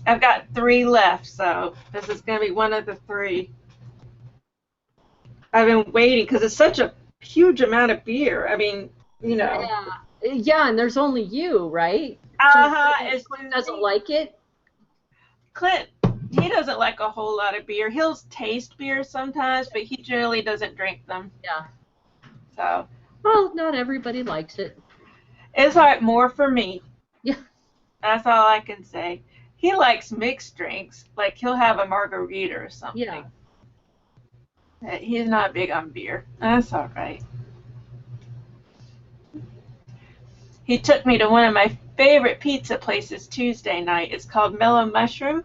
I've got 3 left, so this is going to be one of the 3. I've been waiting because it's such a huge amount of beer. I mean, you know. Yeah. Yeah, and there's only you, right? It's Clint just doesn't me. like it. Clint, he doesn't like a whole lot of beer. He'll taste beer sometimes, but he generally doesn't drink them. Yeah. So Well, not everybody likes it. it's like more for me. Yeah. That's all I can say. He likes mixed drinks, like he'll have a margarita or Yeah. something. He's not big on beer. That's all right. He took me to one of my favorite pizza places Tuesday night. It's called Mellow Mushroom.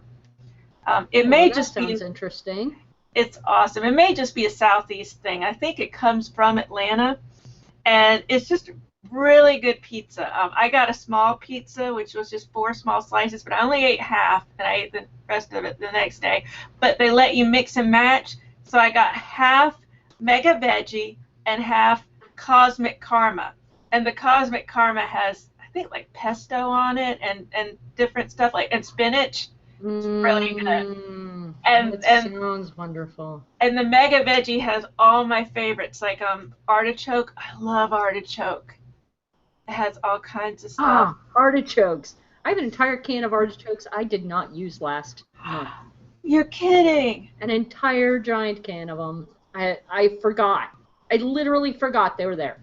It Oh, may that just be, sounds interesting. it's awesome. It may just be a Southeast thing. I think it comes from Atlanta, and it's just really good pizza. I got a small pizza, which was just 4 small slices, but I only ate half, and I ate the rest of it the next day. But they let you mix and match, so I got half Mega Veggie and half Cosmic Karma. And the Cosmic Karma has, I think, like pesto on it and different stuff, like and spinach. It's really good. And That and sounds wonderful. and the Mega Veggie has all my favorites, like artichoke. I love artichoke. It has all kinds of stuff. Ah, artichokes. I have an entire can of artichokes I did not use last month. You're kidding. An entire giant can of them. I forgot. I literally forgot they were there.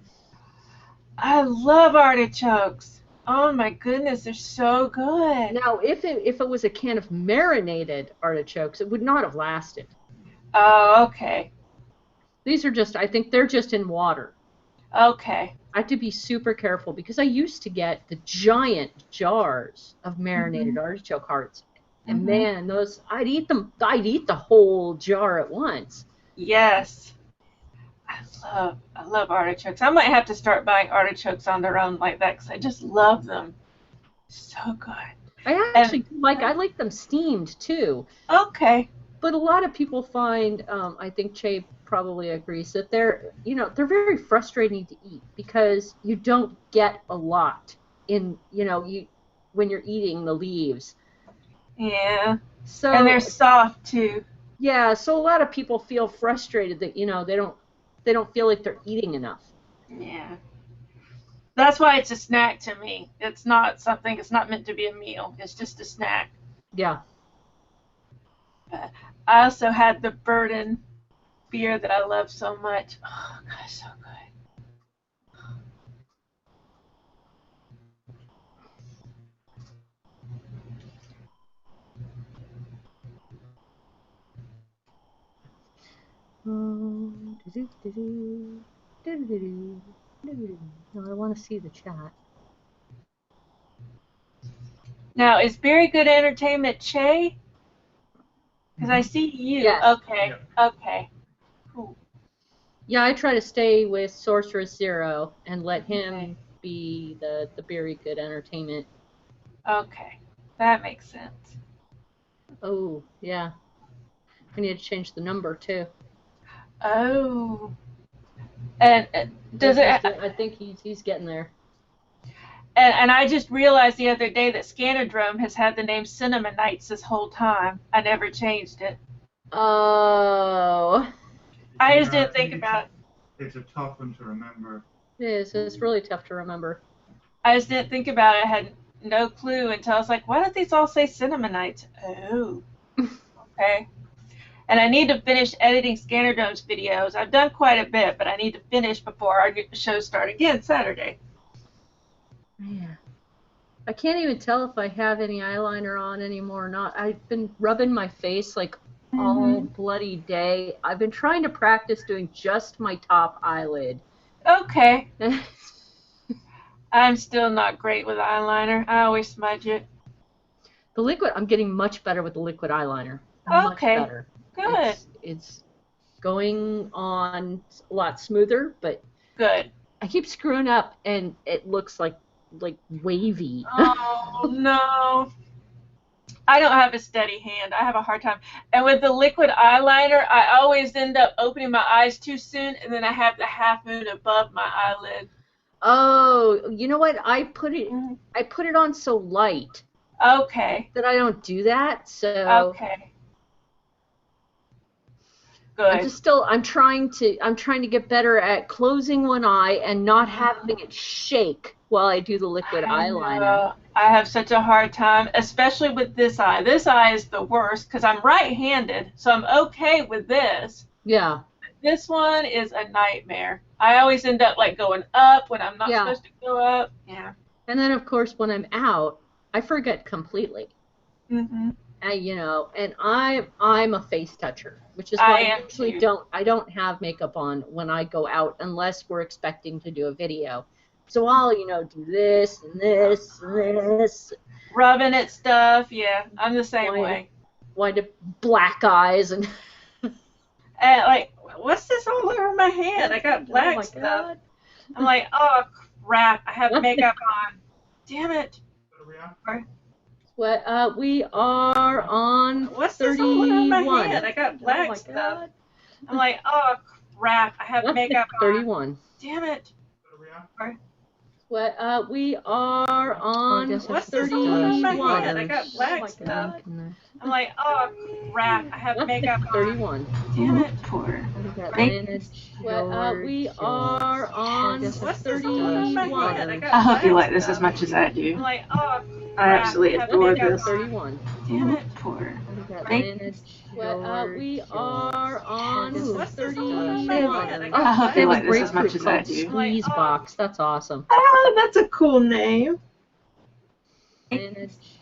I love artichokes. Oh my goodness, they're so good. Now, if it was a can of marinated artichokes, it would not have lasted. Oh, okay. These are just, I think they're just in water. Okay. I have to be super careful because I used to get the giant jars of marinated Mhm. artichoke hearts. And Mhm. man, those I'd eat the whole jar at once. Yes. I love artichokes. I might have to start buying artichokes on their own like that because I just love them. So good. I And actually do like I like them steamed too. okay. But a lot of people find, I think Che probably agrees that they're very frustrating to eat because you don't get a lot in, you when you're eating the leaves. Yeah. And they're So soft too. yeah, so a lot of people feel frustrated that they don't feel like they're eating enough. Yeah. That's why it's a snack to me. It's not something, it's not meant to be a meal. It's just a snack. Yeah. But I also had the Burden beer that I love so much. Oh, gosh, so good. No, I want to see the chat. Now, is Beery Good Entertainment Che? Because I see you. Yes. Okay. Okay. Cool. Yeah, I try to stay with Sorceress Zero and let Okay. him be the very good entertainment. Okay. That makes sense. Oh, yeah. We need to change the number too. Oh. And does it? I think he's getting there. And I just realized the other day that Scannerdrome has had the name Cinnamon Nights this whole time. I never changed it. Oh, I just Yeah, didn't think about it. it's a tough one to remember. it is. It's really tough to remember. I just didn't think about it. I had no clue until I was like, why don't these all say Cinnamon Nights? Oh, okay. And I need to finish editing Scannerdome's videos. I've done quite a bit, but I need to finish before our shows start again Saturday. Man, I can't even tell if I have any eyeliner on anymore or not. I've been rubbing my face like all Mm-hmm. bloody day. I've been trying to practice doing just my top eyelid. Okay. I'm still not great with eyeliner. I always smudge it. I'm getting much better with the liquid eyeliner. Much Okay. better. Good. It's going on a lot smoother, but Good. I keep screwing up and it looks like wavy. Oh, no. I don't have a steady hand. I have a hard time. And with the liquid eyeliner, I always end up opening my eyes too soon, and then I have the half moon above my eyelid. Oh, you know what? Mhm. I put it on so light Okay. that I don't do that. So Okay. I'm Good. just still I'm trying to get better at closing one eye and not having it shake while I do the liquid I eyeliner. know. I have such a hard time, especially with this eye. This eye is the worst because I'm right-handed, so I'm okay with this. Yeah. This one is a nightmare. I always end up like going up when I'm not Yeah. supposed to go up. Yeah. And then of course when I'm out, I forget completely. Mhm. And I'm a face toucher, which is I why I am usually too. I don't have makeup on when I go out unless we're expecting to do a video. So I'll, do this and this and this. Rubbing at stuff. Yeah, I'm the same way. Wind up black eyes and And like, what's this all over my hand? I got black oh my stuff. God. I'm like, oh crap! I have makeup on. Damn it. What we are on What's 31. this all over my hand? I got black oh my stuff. God. I'm like, oh crap! I have makeup on. 31. Damn it. What we are on What's this all over my 31. hand? I got black oh my stuff. God. I'm like, oh crap! I have makeup on. 31. Damn it. What we are on What's this all over my 31. hand? I got I hope you black like this as stuff. much as I do. I'm like, oh I crap! absolutely have adore makeup this. on. 31. Damn it. Poor. What we are on What's this all over 31. my hand? I Oh, got I hope they you have like a this as much grapefruit as I called do. Squeeze Box. That's awesome. Oh, that's a cool name.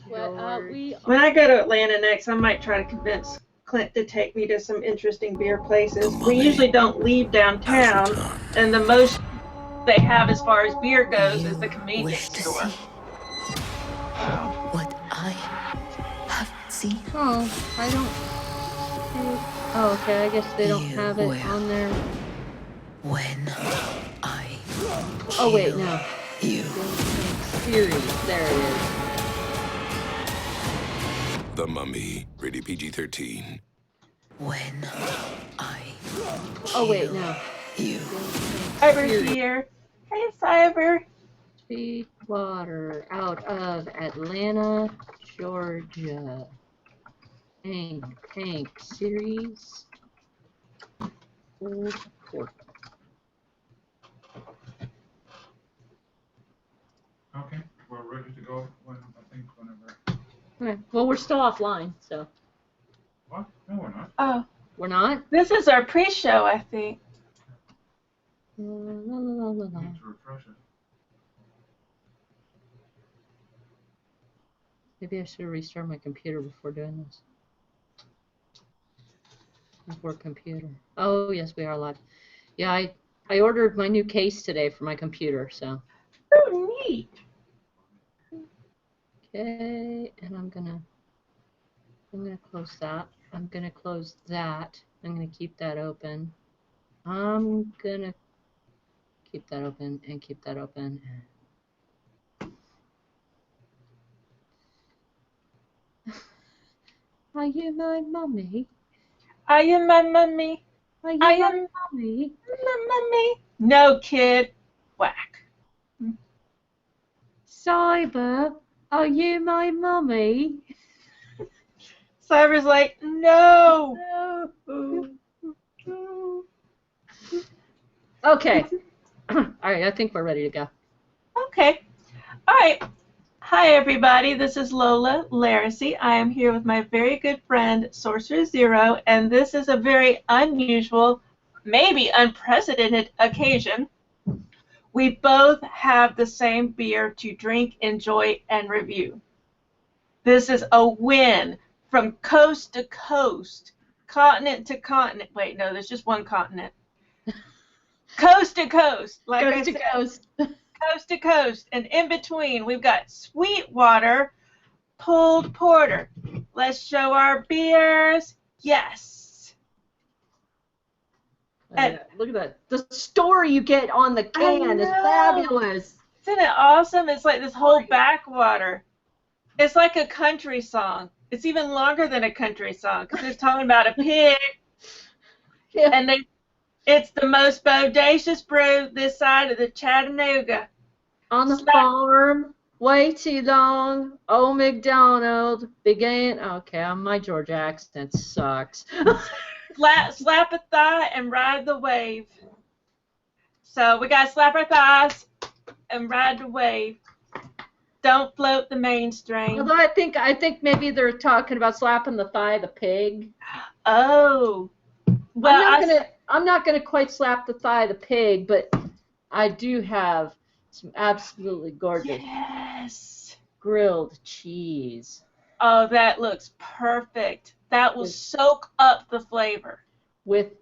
What we When I go to Atlanta next, I might try to convince Clint to take me to some interesting beer places. We usually don't leave downtown, and the most they have as far as beer goes is the convenience wish to store. see what I have seen. Oh, I don't. Oh, okay. I guess they don't You have it will. on there. When I Oh wait, no. you Series. There it is. The Mummy, rated PG-13. when I Oh wait, no. you Cyber's here. Hey, Cyber. Sweetwater out of Atlanta, Georgia. Tank series. Old Port. Okay, we're ready to go whenever. Okay. Well, we're still offline, so. What? No, we're not. Oh, We're not? this is our pre-show, I think. La, la, la, la, la. Need to refresh it. Maybe I should restart my computer before doing this. Before computer. Oh, yes, we are live. Yeah, I ordered my new case today for my computer, so. Oh, neat. Okay, and I'm gonna close that. I'm gonna close that. I'm gonna keep that open. I'm gonna keep that open and keep that open. Are you my mummy? I am my mummy. Are you I my am mummy? my mummy. No, kid. Whack. Cyber, are you my mummy? Cyber's like, no. Okay. All right, I think we're ready to go. Okay. All right. Hi, everybody. This is Lola Laracy. I am here with my very good friend, Sorcerer Zero, and this is a very unusual, maybe unprecedented occasion. We both have the same beer to drink, enjoy, and review. This is a win from coast to coast, continent to continent. Wait, no, there's just one continent. Coast to coast, like I said. Coast. Coast to coast, and in between we've got Sweetwater pulled porter. Let's show our beers. Yes. And Look at that. The story you get on the can is know. fabulous. Isn't it awesome? It's like this whole backwater. It's like a country song. It's even longer than a country song because it's talking about a pig, Yeah. and it's the most bodacious brew this side of the Chattanooga. On the Slap. farm Way too long. Oh, McDonald. Began. Okay, my Georgia accent sucks. Slap a thigh and ride the wave. So we gotta slap our thighs and ride the wave. Don't float the mainstream. Although I think maybe they're talking about slapping the thigh of the pig. Oh. Well, I'm not gonna quite slap the thigh of the pig, but I do have some absolutely gorgeous yes. grilled cheese. Oh, that looks perfect. That will soak up the flavor. With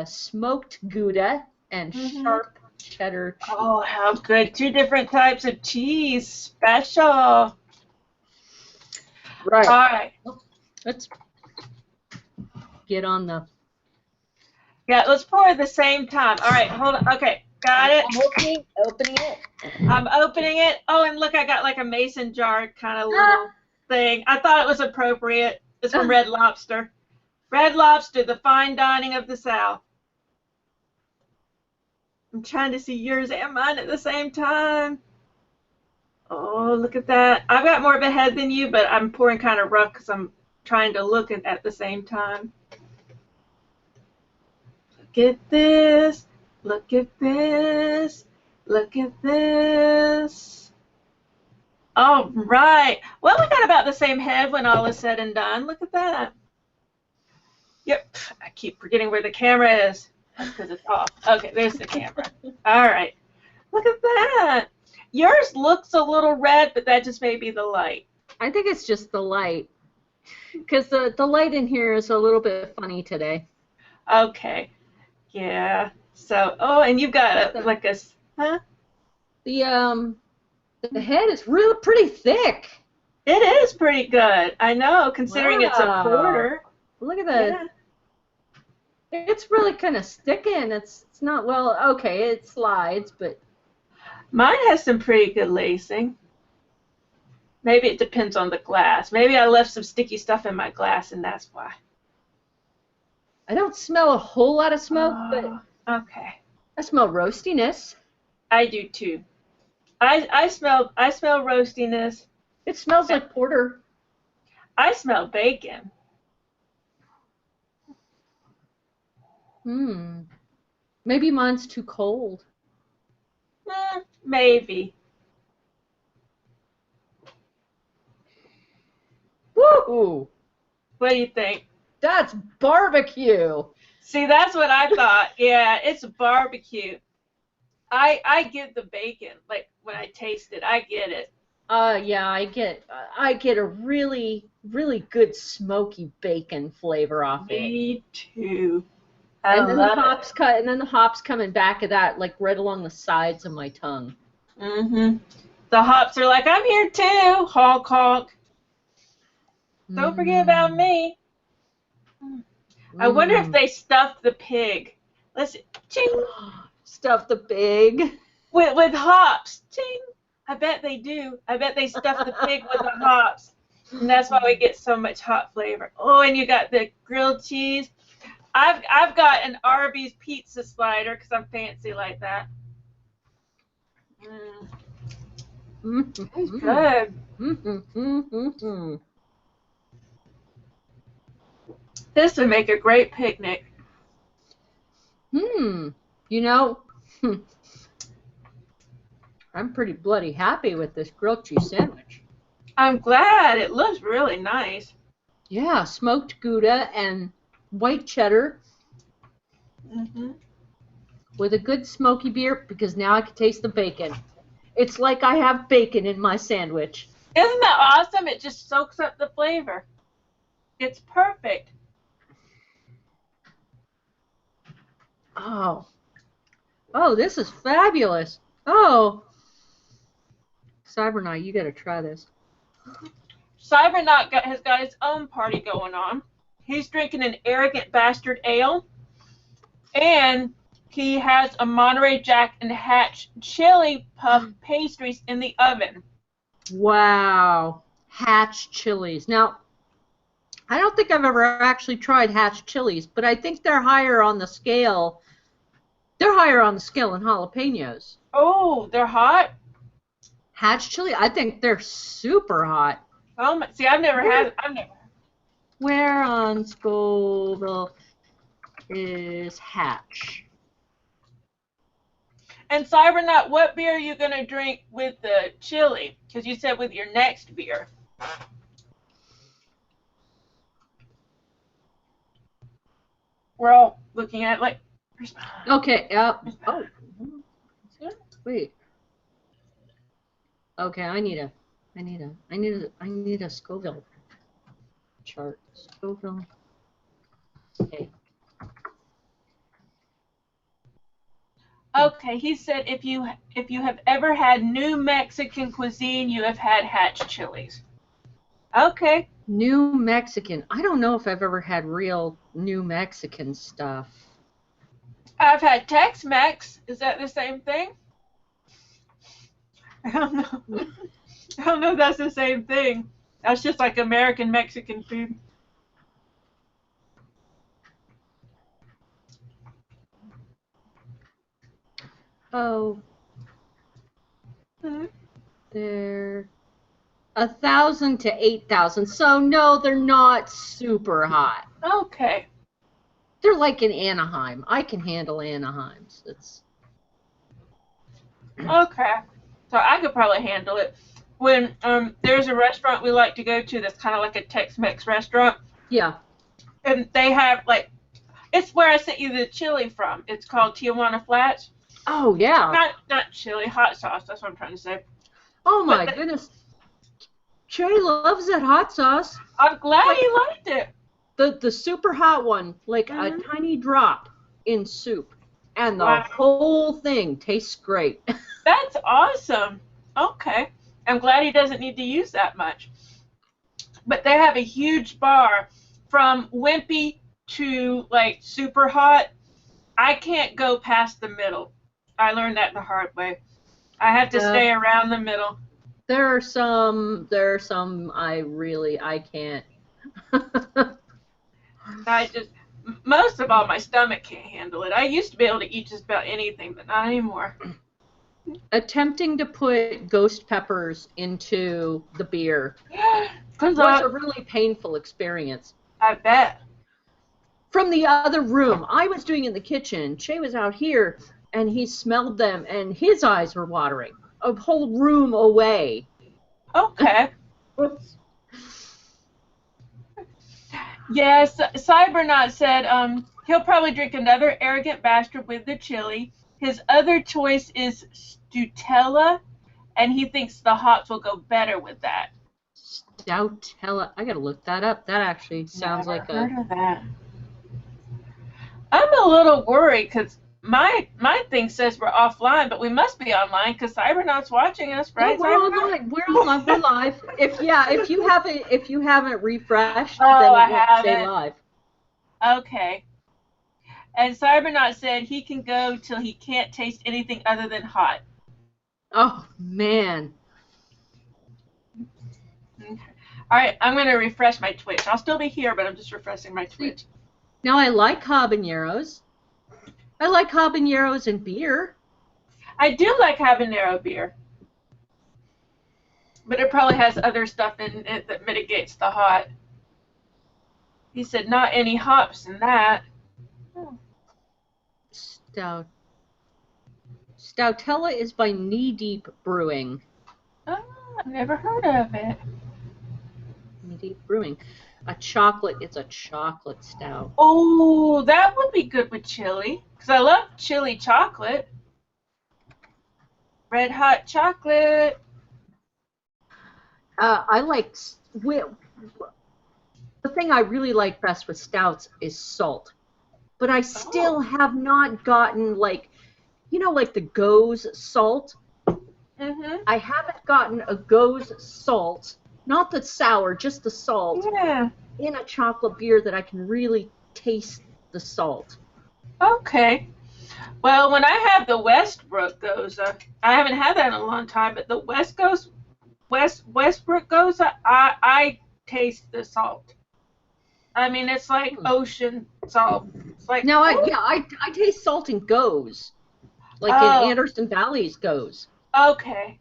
smoked Gouda and sharp cheddar cheese. Oh, how good. 2 different types of cheese. Special. Right. All right. Let's get on the... Yeah, let's pour at the same time. All right, hold on. Okay, got it. I'm opening it. I'm opening it. Oh, and look, I got like a mason jar kind of little thing. I thought it was appropriate. It's from Red Lobster. Red Lobster, the fine dining of the South. I'm trying to see yours and mine at the same time. Oh, look at that. I've got more of a head than you, but I'm pouring kind of rough because I'm trying to look at the same time. Look at this. Look at this. Look at this. All right. Well, we got about the same head when all is said and done. Look at that. Yep. I keep forgetting where the camera is because it's off. Okay, there's the camera. All right. Look at that. Yours looks a little red, but that just may be the light. I think it's just the light. Because the light in here is a little bit funny today. Okay. Yeah. So, oh, and you've got huh? The head is really pretty thick. It is pretty good. I know, considering it's a porter. Look at that. Yeah. It's really kind of sticking. It's not, well, okay, it slides, but... Mine has some pretty good lacing. Maybe it depends on the glass. Maybe I left some sticky stuff in my glass, and that's why. I don't smell a whole lot of smoke, but okay. I smell roastiness. I do too. I smell roastiness. It smells like porter. I smell bacon. Maybe mine's too cold. Maybe. Woo! What do you think? That's barbecue. See, that's what I thought. Yeah, it's barbecue. I get the bacon. Like when I taste it, I get it. Yeah, I get a really, really good smoky bacon flavor off it. Me too. And then the hops coming back of that, like right along the sides of my tongue. The hops are like, I'm here too. Honk honk. Don't forget about me. I wonder if they stuffed the pig. Let's ching. Stuff the pig with hops. Ching. I bet they do. I bet they stuff the pig with the hops, and that's why we get so much hot flavor. Oh, and you got the grilled cheese. I've got an Arby's pizza slider because I'm fancy like that. It's good. This would make a great picnic. You know, I'm pretty bloody happy with this grilled cheese sandwich. I'm glad. It looks really nice. Yeah, smoked Gouda and white cheddar with a good smoky beer because now I can taste the bacon. It's like I have bacon in my sandwich. Isn't that awesome? It just soaks up the flavor. It's perfect. Oh, this is fabulous. Oh, Cybernaut, you got to try this. Cybernaut has got his own party going on. He's drinking an Arrogant Bastard Ale, and he has a Monterey Jack and Hatch chili puff pastries in the oven. Wow, Hatch chilies. Now, I don't think I've ever actually tried Hatch chilies, but I think they're higher on the scale. They're higher on the scale than jalapenos. Oh, they're hot? Hatch chili, I think they're super hot. Oh my, see, I've never had. I've never. Where on Scoville is Hatch? And Cybernut, what beer are you gonna drink with the chili? Because you said with your next beer. We're all looking at it like. Okay. Oh. Wait. Okay. I need a Scoville chart. Scoville. Okay. Okay, he said if you have ever had New Mexican cuisine, you have had Hatch chilies. Okay. New Mexican. I don't know if I've ever had real New Mexican stuff. I've had Tex-Mex. Is that the same thing? I don't know. I don't know if that's the same thing. That's just like American Mexican food. Oh. Hmm. They're 1,000 to 8,000. So no, they're not super hot. Okay. They're like in Anaheim. I can handle Anaheims. It's Okay. So I could probably handle it. When there's a restaurant we like to go to that's kind of like a Tex-Mex restaurant, yeah. and they have like, it's where I sent you the chili from. It's called Tijuana Flats. Oh yeah. Not chili, hot sauce. That's what I'm trying to say. Oh my goodness. Trey loves that hot sauce. I'm glad you liked it. The super hot one, like a tiny drop in soup, and the whole thing tastes great. That's awesome. Okay. I'm glad he doesn't need to use that much. But they have a huge bar from wimpy to like super hot. I can't go past the middle. I learned that the hard way. I have to stay around the middle. There are some I can't. Most of all, my stomach can't handle it. I used to be able to eat just about anything, but not anymore. Attempting to put ghost peppers into the beer was a really painful experience. I bet. From the other room, I was doing in the kitchen. Shay was out here, and he smelled them, and his eyes were watering. A whole room away. Okay. Yes, Cybernaut said he'll probably drink another Arrogant Bastard with the chili. His other choice is Stoutella, and he thinks the hops will go better with that. Stoutella. I gotta look that up. That actually sounds like heard of that. I'm a little worried because my thing says we're offline, but we must be online because Cybernaut's watching us, right? No, we're online. We're online. We're live. If you haven't refreshed, then I it won't say haven't. live. Okay. And Cybernaut said he can go till he can't taste anything other than hot. Oh man. Okay. All right, I'm going to refresh my Twitch. I'll still be here, but I'm just refreshing my Twitch. Now I like habaneros. I like habaneros and beer. I do like habanero beer. But it probably has other stuff in it that mitigates the hot. He said not any hops in that. Stoutella is by Knee Deep Brewing. Oh, I've never heard of it. Knee Deep Brewing. It's a chocolate stout. Oh, that would be good with chili. Because I love chili chocolate. Red hot chocolate. I like... The thing I really like best with stouts is salt. But I still have not gotten, like the Goes salt? Mm-hmm. I haven't gotten a Goes salt, not the sour, just the salt, in a chocolate beer that I can really taste the salt. Okay. Well, when I have the Westbrook Goza, I haven't had that in a long time, but the Westbrook Goza, I taste the salt. I mean, it's like ocean salt. It's like I taste salt in Goes, like in Anderson Valley's Goes. Okay.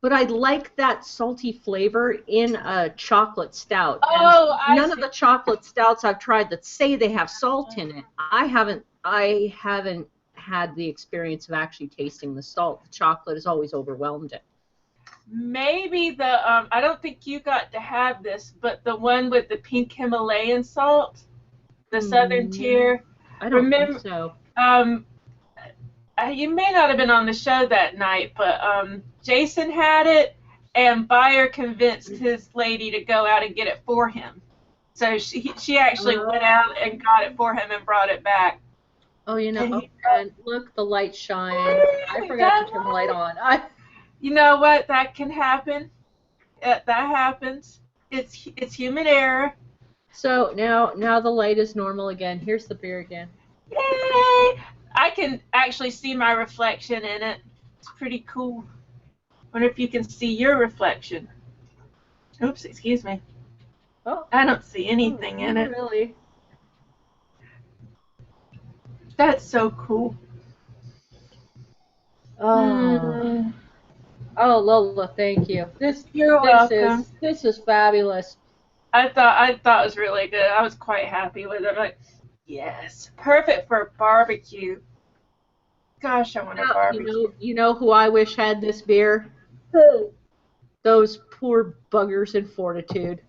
but I like that salty flavor in a chocolate stout. Oh, And I none of see. the chocolate stouts I've tried that say they have salt in it, I haven't had the experience of actually tasting the salt. The chocolate has always overwhelmed it. Maybe the I don't think you got to have this, but the one with the pink Himalayan salt, the Southern Mm, Tier. I don't think Remember, so. um, you may not have been on the show that night, but Jason had it, and Bayer convinced his lady to go out and get it for him. So she actually went out and got it for him and brought it back. Oh, And oh, he, and look, the light shine. I forgot to turn the light on. you know what? That can happen. That happens. It's human error. So now the light is normal again. Here's the beer again. Yay! I can actually see my reflection in it. It's pretty cool. Wonder if you can see your reflection. Oops, excuse me. Oh, I don't see anything in it. really? That's so cool. Oh, oh, Lola, thank you. You're welcome. This is fabulous. I thought it was really good. I was quite happy with it. Like, yes, perfect for barbecue. Gosh, I want a barbecue. You know who I wish had this beer? Who? Those poor buggers in Fortitude.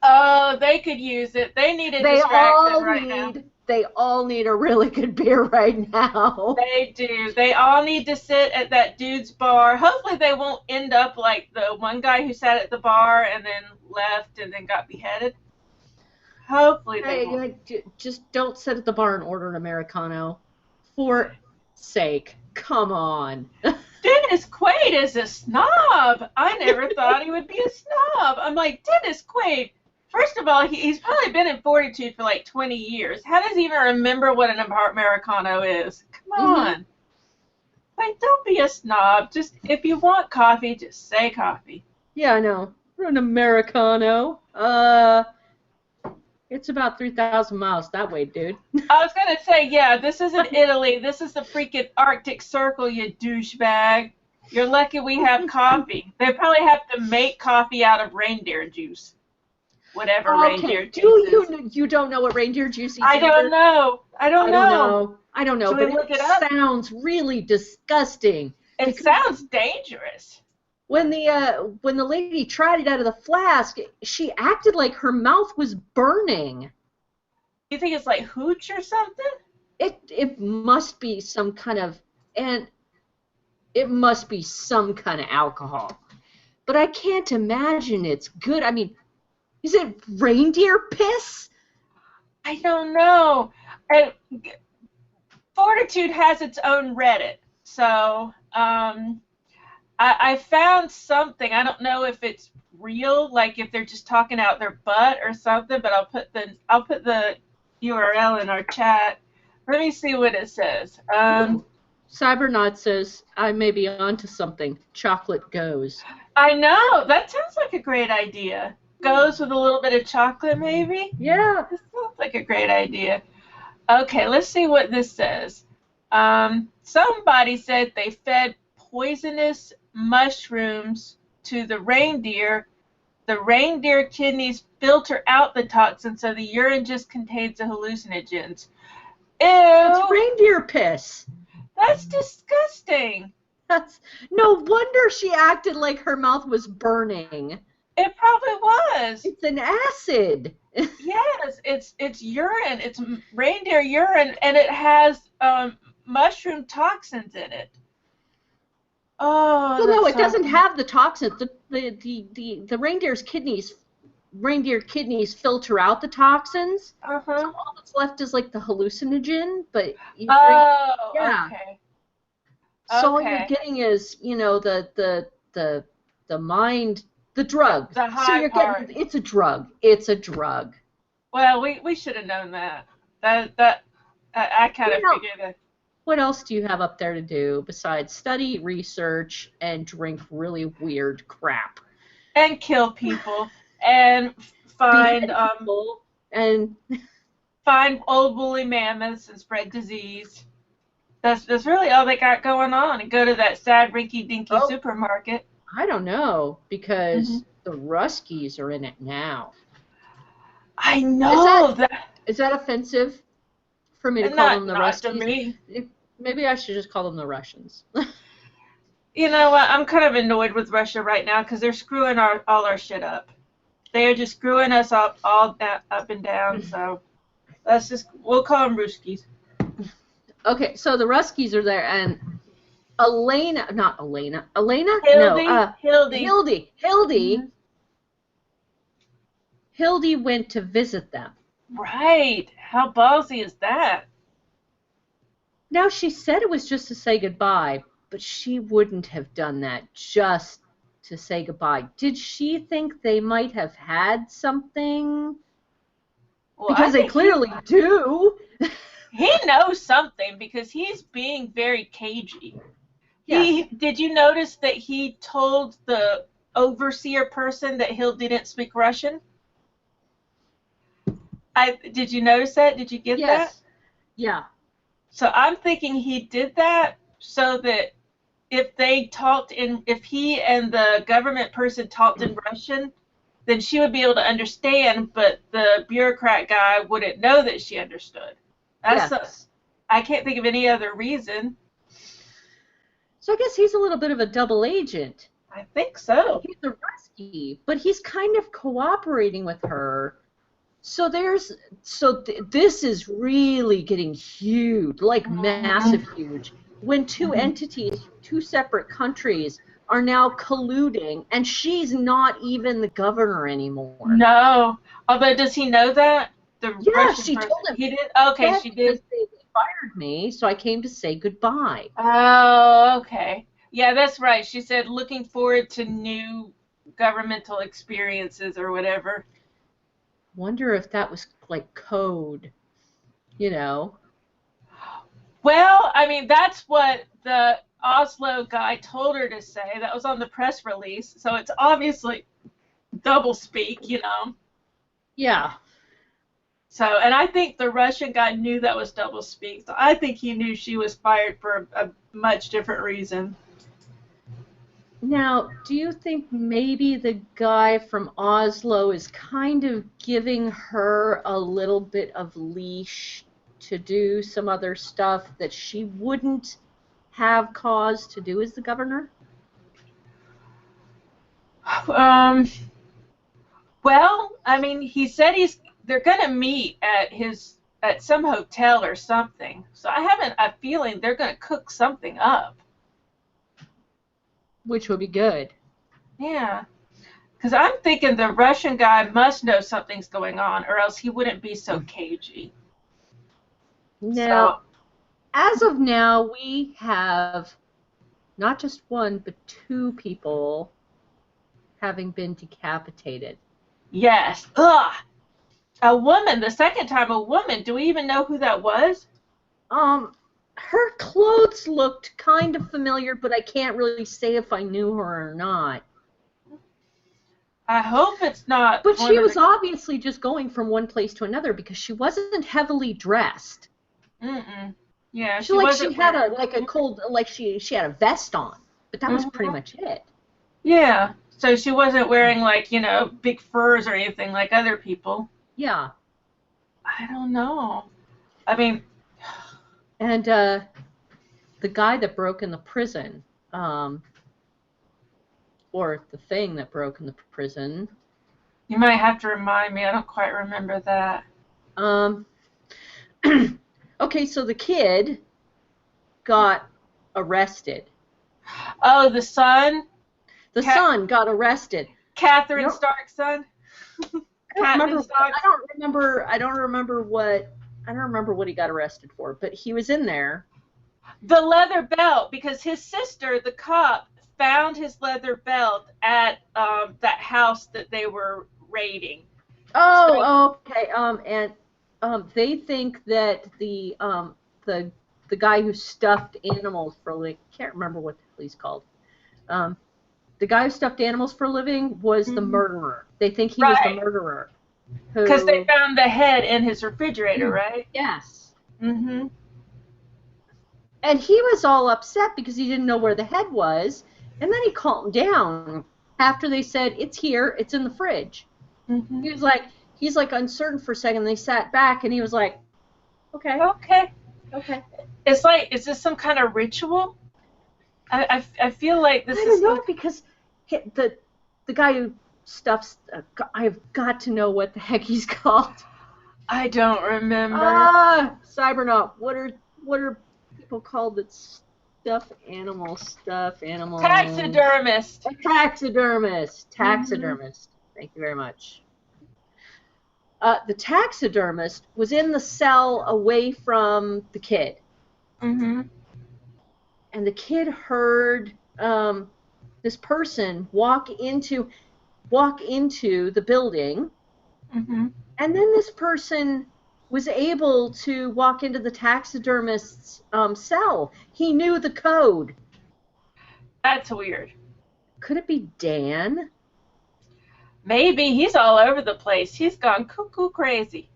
Oh, they could use it. They need a distraction right now. They all need a really good beer right now. They do. They all need to sit at that dude's bar. Hopefully they won't end up like the one guy who sat at the bar and then left and then got beheaded. Hopefully they won't. Just don't sit at the bar and order an Americano. For sake. Come on. Dennis Quaid is a snob. I never thought he would be a snob. I'm like, Dennis Quaid. First of all, he's probably been in Fortitude for like 20 years. How does he even remember what an Americano is? Come on. Like, don't be a snob. Just, if you want coffee, just say coffee. Yeah, I know. An Americano. It's about 3,000 miles that way, dude. I was going to say, yeah, this isn't Italy. This is the freaking Arctic Circle, you douchebag. You're lucky we have coffee. They probably have to make coffee out of reindeer juice. Whatever reindeer juice is. You don't know what reindeer juice is? I don't know. I don't know. But look it up? Sounds really disgusting. It sounds dangerous. When the lady tried it out of the flask, she acted like her mouth was burning. You think it's like hooch or something? It must be some kind of alcohol. But I can't imagine it's good. I mean, is it reindeer piss? I don't know. And Fortitude has its own Reddit, so I found something. I don't know if it's real, like if they're just talking out their butt or something. But I'll put the URL in our chat. Let me see what it says. Cybernaut says I may be onto something. Chocolate goes. I know. That sounds like a great idea. Goes with a little bit of chocolate, maybe? Yeah. This sounds like a great idea. Okay, let's see what this says. Somebody said they fed poisonous mushrooms to the reindeer. The reindeer kidneys filter out the toxin, so the urine just contains the hallucinogens. Ew! It's reindeer piss. That's disgusting. No wonder she acted like her mouth was burning. It probably was. It's an acid. Yes, it's urine. It's reindeer urine, and it has mushroom toxins in it. Oh. Well, no, it doesn't have the toxins. The reindeer kidneys filter out the toxins. Uh-huh. So all that's left is like the hallucinogen, but you yeah. Okay. So all you're getting is, the mind, the drug. The high so you're part. getting, it's a drug. It's a drug. Well, we should have known that. I kind of figured that. What else do you have up there to do besides study, research, and drink really weird crap? And kill people. And find find old woolly mammoths and spread disease. That's really all they got going on. And go to that sad rinky dinky supermarket. I don't know, because Hmm. the Ruskies are in it now. I know that. Is that offensive for me to And call them the not to Ruskies? me. Maybe I should just call them the Russians. You know what? I'm kind of annoyed with Russia right now because they're screwing all our shit up. They are just screwing us up up and down. So we'll call them Ruskies. Okay, so the Ruskies are there, and Elena? No, Hildy. Hildy Mhm. went to visit them. Right. How ballsy is that? Now, she said it was just to say goodbye, but she wouldn't have done that just to say goodbye. Did she think they might have had something? Well, I Because they think clearly do. he knows something because he's being very cagey. Yes. Did you notice that he told the overseer person that Hill didn't speak Russian? Did you notice that? Did you get that? Yes. Yeah. So I'm thinking he did that so that if he and the government person talked in Russian, then she would be able to understand, but the bureaucrat guy wouldn't know that she understood. Yes. I can't think of any other reason. So I guess he's a little bit of a double agent. I think so. He's a rescue, but he's kind of cooperating with her. So this is really getting huge, like massive huge. When two entities, two separate countries, are now colluding, and she's not even the governor anymore. No. Although, does he know that? Yeah, Russian she person. told him. He did? Okay, Yes, she because did. they fired me, so I came to say goodbye. Oh, okay. Yeah, that's right. She said looking forward to new governmental experiences or whatever. Wonder if that was like code, you know? Well, I mean, that's what the Oslo guy told her to say. That was on the press release. So it's obviously double speak, you know. Yeah. So, and I think the Russian guy knew that was double speak. So I think he knew she was fired for a much different reason. Now, do you think maybe the guy from Oslo is kind of giving her a little bit of leash to do some other stuff that she wouldn't have cause to do as the governor? Well, I mean, he said they're gonna meet at some hotel or something. So I have a feeling they're gonna cook something up. Which would be good. Yeah, because I'm thinking the Russian guy must know something's going on, or else he wouldn't be so cagey. Now, as of now, we have not just one, but two people having been decapitated. Yes. Ugh. A woman. The second time, a woman. Do we even know who that was? Her clothes looked kind of familiar, but I can't really say if I knew her or not. I hope it's not. But she was obviously just going from one place to another because she wasn't heavily dressed. Yeah, she had she had a vest on, but that was pretty much it. Yeah. So she wasn't wearing big furs or anything like other people. Yeah. I don't know. I mean. And the guy that broke in the prison, or the thing that broke in the prison. You might have to remind me. I don't quite remember that. Okay, so the kid got arrested. Oh, the son? The son got arrested. Catherine Stark's son? I don't remember what he got arrested for, but he was in there. The leather belt, because his sister, the cop, found his leather belt at that house that they were raiding. Oh, okay. And they think that the guy who stuffed animals for a living, can't remember what the hell he's called. The guy who stuffed animals for a living was the murderer. They think he was the murderer. Because they found the head in his refrigerator, right? Yes. Mm-hmm. And he was all upset because he didn't know where the head was. And then he calmed down after they said, it's here, it's in the fridge. Mm-hmm. He's like uncertain for a second. They sat back and he was like, okay, Okay. okay. It's like, is this some kind of ritual? I feel like this I is. don't know because the guy who stuffs. I've got to know what the heck he's called. I don't remember. Cybernaut. What are people called that stuff animals? Taxidermist. A taxidermist. Taxidermist. Thank you very much. The taxidermist was in the cell away from the kid. Mm-hmm. And the kid heard this person walk into the building, Mm-hmm. and then this person was able to walk into the taxidermist's cell. He knew the code. That's weird. Could it be Dan? Maybe he's all over the place. He's gone cuckoo crazy.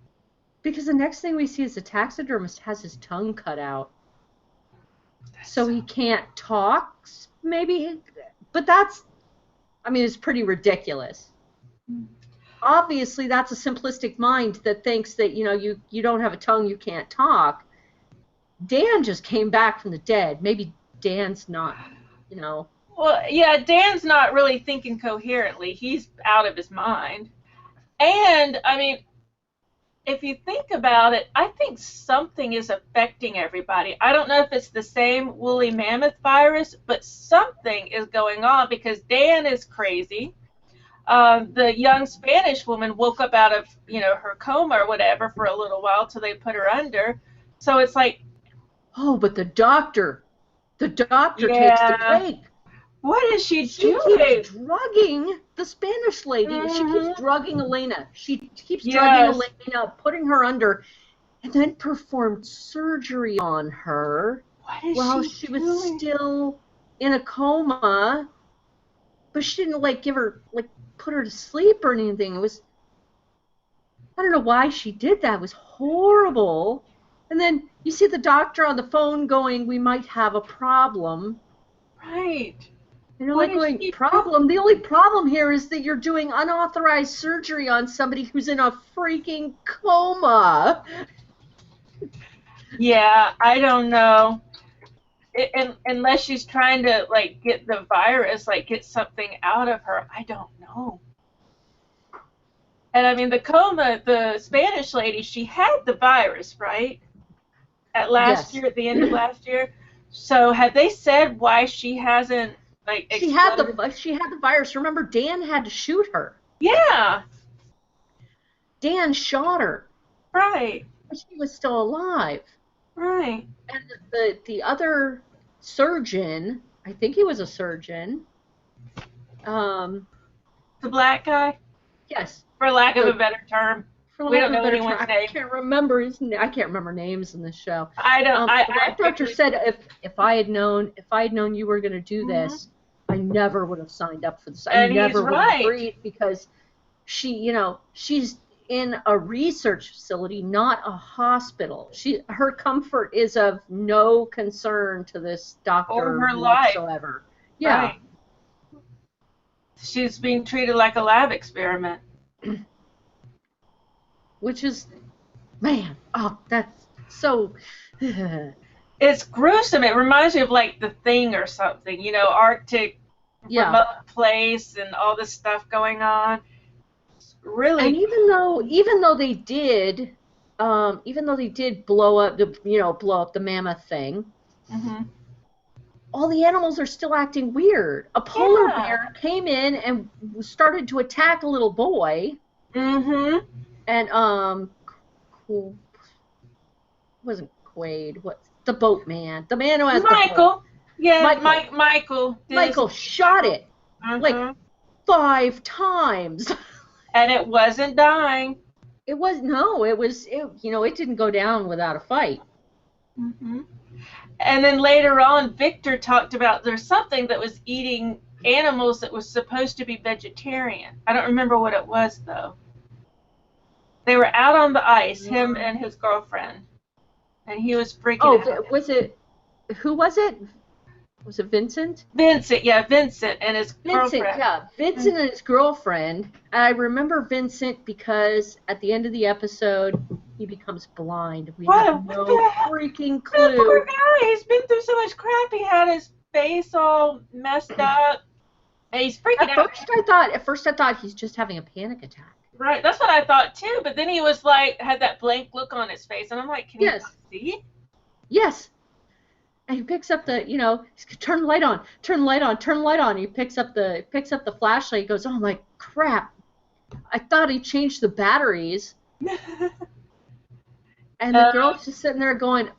Because the next thing we see is the taxidermist has his tongue cut out. So he can't talk, maybe, but it's pretty ridiculous. Obviously, that's a simplistic mind that thinks that, you don't have a tongue, you can't talk. Dan just came back from the dead. Maybe Dan's not, Well, yeah, Dan's not really thinking coherently. He's out of his mind. And, if you think about it, I think something is affecting everybody. I don't know if it's the same woolly mammoth virus, but something is going on because Dan is crazy. The young Spanish woman woke up out of, her coma or whatever for a little while till they put her under. So it's like... Oh, but the doctor takes the cake. What is she doing? She keeps drugging the Spanish lady. Mm-hmm. She keeps drugging Elena. She keeps drugging Elena, putting her under, and then performed surgery on her while she was still in a coma. But she didn't give her put her to sleep or anything. It was, I don't know why she did that. It was horrible. And then you see the doctor on the phone going, "We might have a problem." Right. And you're going, problem? The only problem here is that you're doing unauthorized surgery on somebody who's in a freaking coma. Yeah, I don't know. Unless she's trying to, get the virus, get something out of her. I don't know. And, the coma, the Spanish lady, she had the virus, right? At the end of last year. So have they said why she hasn't, She had the virus. Remember, Dan had to shoot her. Yeah. Dan shot her. Right. But she was still alive. Right. And the other surgeon, I think he was a surgeon. The black guy? Yes. For lack of a better term. We don't know anyone's name. I can't remember names in this show. I don't. The doctor said if I had known you were going to do this, I never would have signed up for this. I never would have agreed because she's in a research facility, not a hospital. Her comfort is of no concern to this doctor or her whatsoever. Life. Yeah. Right. She's being treated like a lab experiment. Which is, man, that's so... It's gruesome. It reminds me of The Thing or something, Arctic remote place and all this stuff going on. It's really... And even though they did blow up the mammoth thing, all the animals are still acting weird. A polar bear came in and started to attack a little boy. Mm-hmm. And wasn't Quaid? What, the boatman? The man who has Michael. The boat. Yeah, Michael. Michael shot it 5 times. And it wasn't dying. It didn't go down without a fight. Mm-hmm. And then later on, Victor talked about there's something that was eating animals that was supposed to be vegetarian. I don't remember what it was though. They were out on the ice, him and his girlfriend, and he was freaking out. Who was it? Was it Vincent? Vincent, yeah, Vincent and his Vincent, girlfriend. yeah. Vincent and his girlfriend. I remember Vincent because at the end of the episode, he becomes blind. We have What no the hell? freaking That poor clue. guy. He's been through so much crap. He had his face all messed up, and he's freaking out. At first I thought he's just having a panic attack. Right, that's what I thought too. But then he was like, had that blank look on his face, and I'm like, can Yes. you see? Yes. And he picks up the, turn the light on, turn the light on, turn the light on. He picks up the flashlight. He goes, oh my crap! I thought he changed the batteries. And the girl's just sitting there going,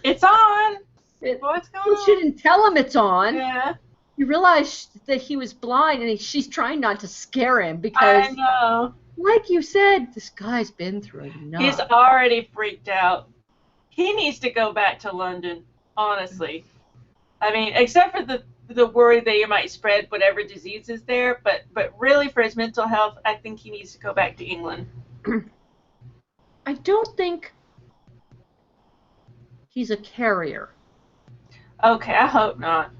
It's on. You What's going on? shouldn't tell him it's on. Yeah, You realize that he was blind, and she's trying not to scare him I because, know. like you said, this guy's been through enough. He's already freaked out. He needs to go back to London, honestly. I mean, except for the worry that he might spread whatever disease is there, but really for his mental health, I think he needs to go back to England. I don't think he's a carrier. Okay, I hope not.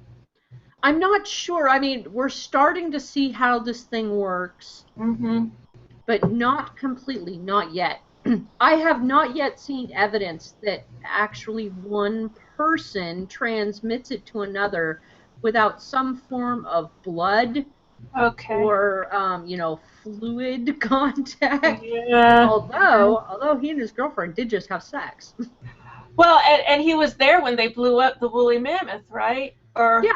I'm not sure. I mean, we're starting to see how this thing works, but not completely, not yet. I have not yet seen evidence that actually one person transmits it to another without some form of blood or, fluid contact. Yeah. Although he and his girlfriend did just have sex. Well, and he was there when they blew up the woolly mammoth, right? Yeah.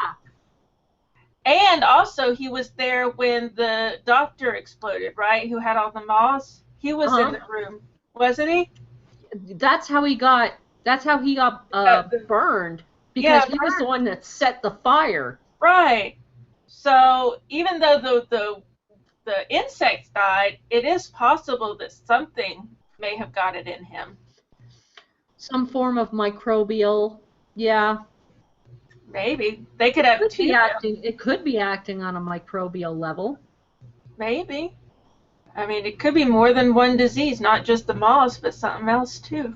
And also he was there when the doctor exploded, right? Who had all the moths? He was in the room, wasn't he? That's how he got burned because he was the one that set the fire. Right. So even though the insects died, it is possible that something may have got it in him. Some form of microbial, yeah. Maybe they could have two. It could be acting on a microbial level. Maybe. I mean, it could be more than one disease, not just the moths, but something else too.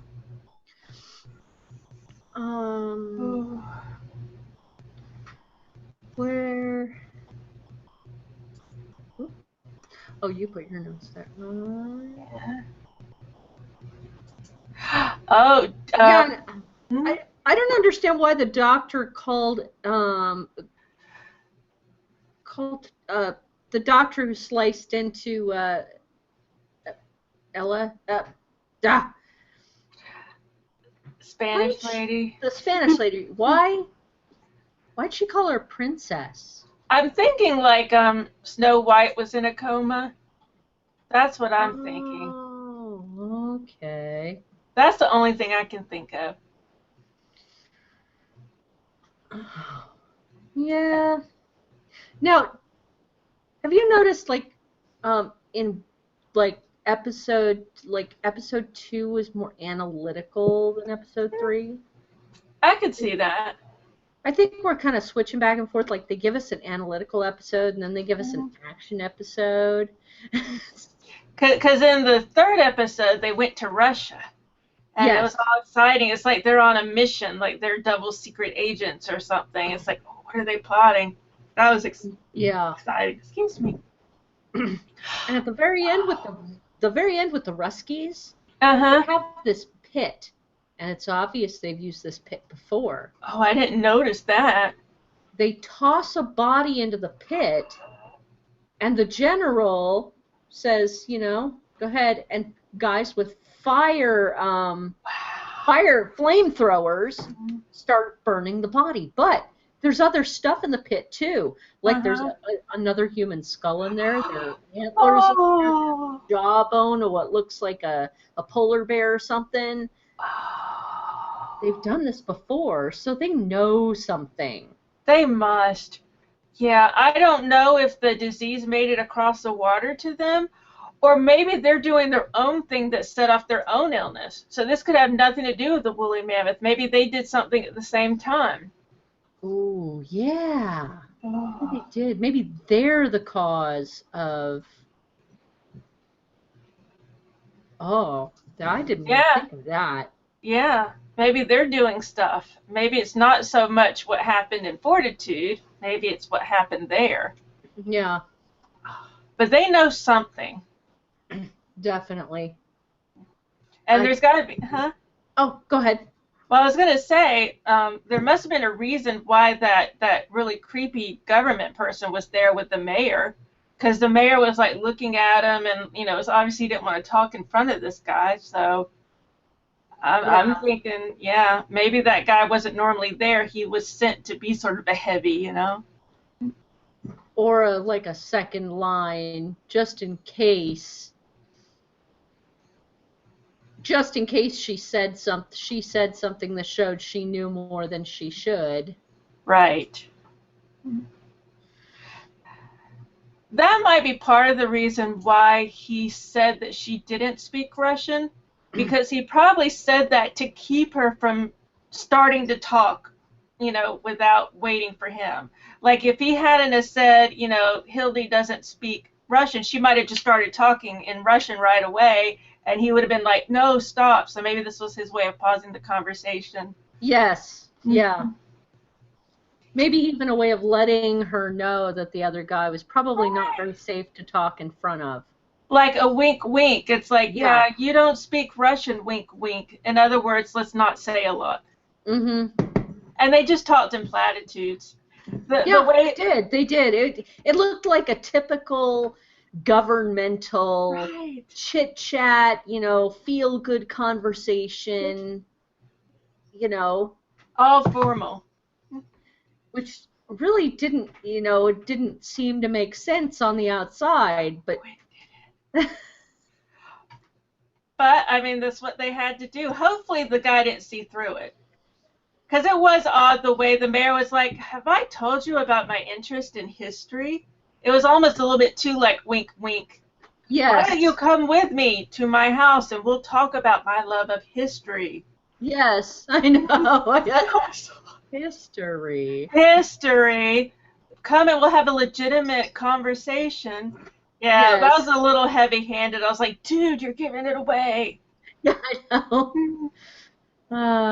Where? Oh, you put your notes there. Oh. I don't understand why the doctor called the doctor who sliced into Ella. Spanish lady. The Spanish lady. Why'd she call her princess? I'm thinking like Snow White was in a coma. That's what I'm thinking. Oh, okay. That's the only thing I can think of. Yeah. Now, have you noticed in episode 2 was more analytical than episode 3? I could see that. I think we're kind of switching back and forth. Like they give us an analytical episode and then they give us an action episode. Because in the third episode they went to Russia. And it was all exciting. It's like they're on a mission, like they're double secret agents or something. It's like, oh, what are they plotting? That was exciting. Excuse me. And at the very end with the Ruskies, they have this pit, and it's obvious they've used this pit before. Oh, I didn't notice that. They toss a body into the pit, and the general says, go ahead, and guys with flamethrowers start burning the body. But there's other stuff in the pit too. Like there's another human skull in there. There are antlers in there, jawbone of what looks like a polar bear or something. They've done this before, so they know something. They must. Yeah, I don't know if the disease made it across the water to them, or maybe they're doing their own thing that set off their own illness. So this could have nothing to do with the woolly mammoth. Maybe they did something at the same time. Ooh, yeah. Maybe they did. Maybe they're the cause of... Oh, I didn't even think of that. Yeah, maybe they're doing stuff. Maybe it's not so much what happened in Fortitude. Maybe it's what happened there. Yeah, But they know something. definitely. And there's got to be, huh? Oh, go ahead. Well, I was going to say, there must have been a reason why that really creepy government person was there with the mayor. Because the mayor was like looking at him and, it was obviously he didn't want to talk in front of this guy. So I'm thinking, yeah, maybe that guy wasn't normally there. He was sent to be sort of a heavy. Or like a second line, just in case. Just in case she said something that showed she knew more than she should. Right. That might be part of the reason why he said that she didn't speak Russian, because he probably said that to keep her from starting to talk, without waiting for him. Like if he hadn't have said, Hildy doesn't speak Russian, she might have just started talking in Russian right away, and he would have been like, no, stop. So maybe this was his way of pausing the conversation. Yes, yeah. Maybe even a way of letting her know that the other guy was probably not very safe to talk in front of. Like a wink, wink. It's like, yeah, you don't speak Russian, wink, wink. In other words, let's not say a lot. Mm-hmm. And they just talked in platitudes. They did. It looked like a typical governmental chit-chat, feel-good conversation, All formal. Which really didn't, it didn't seem to make sense on the outside, but... But, I mean, that's what they had to do. Hopefully the guy didn't see through it. Because it was odd the way the mayor was like, have I told you about my interest in history? It was almost a little bit too like wink, wink. Yes. Why don't you come with me to my house and we'll talk about my love of history? Yes, I know. History. Come and we'll have a legitimate conversation. Yeah, yes. That was a little heavy-handed. I was like, dude, you're giving it away. Yeah, I know.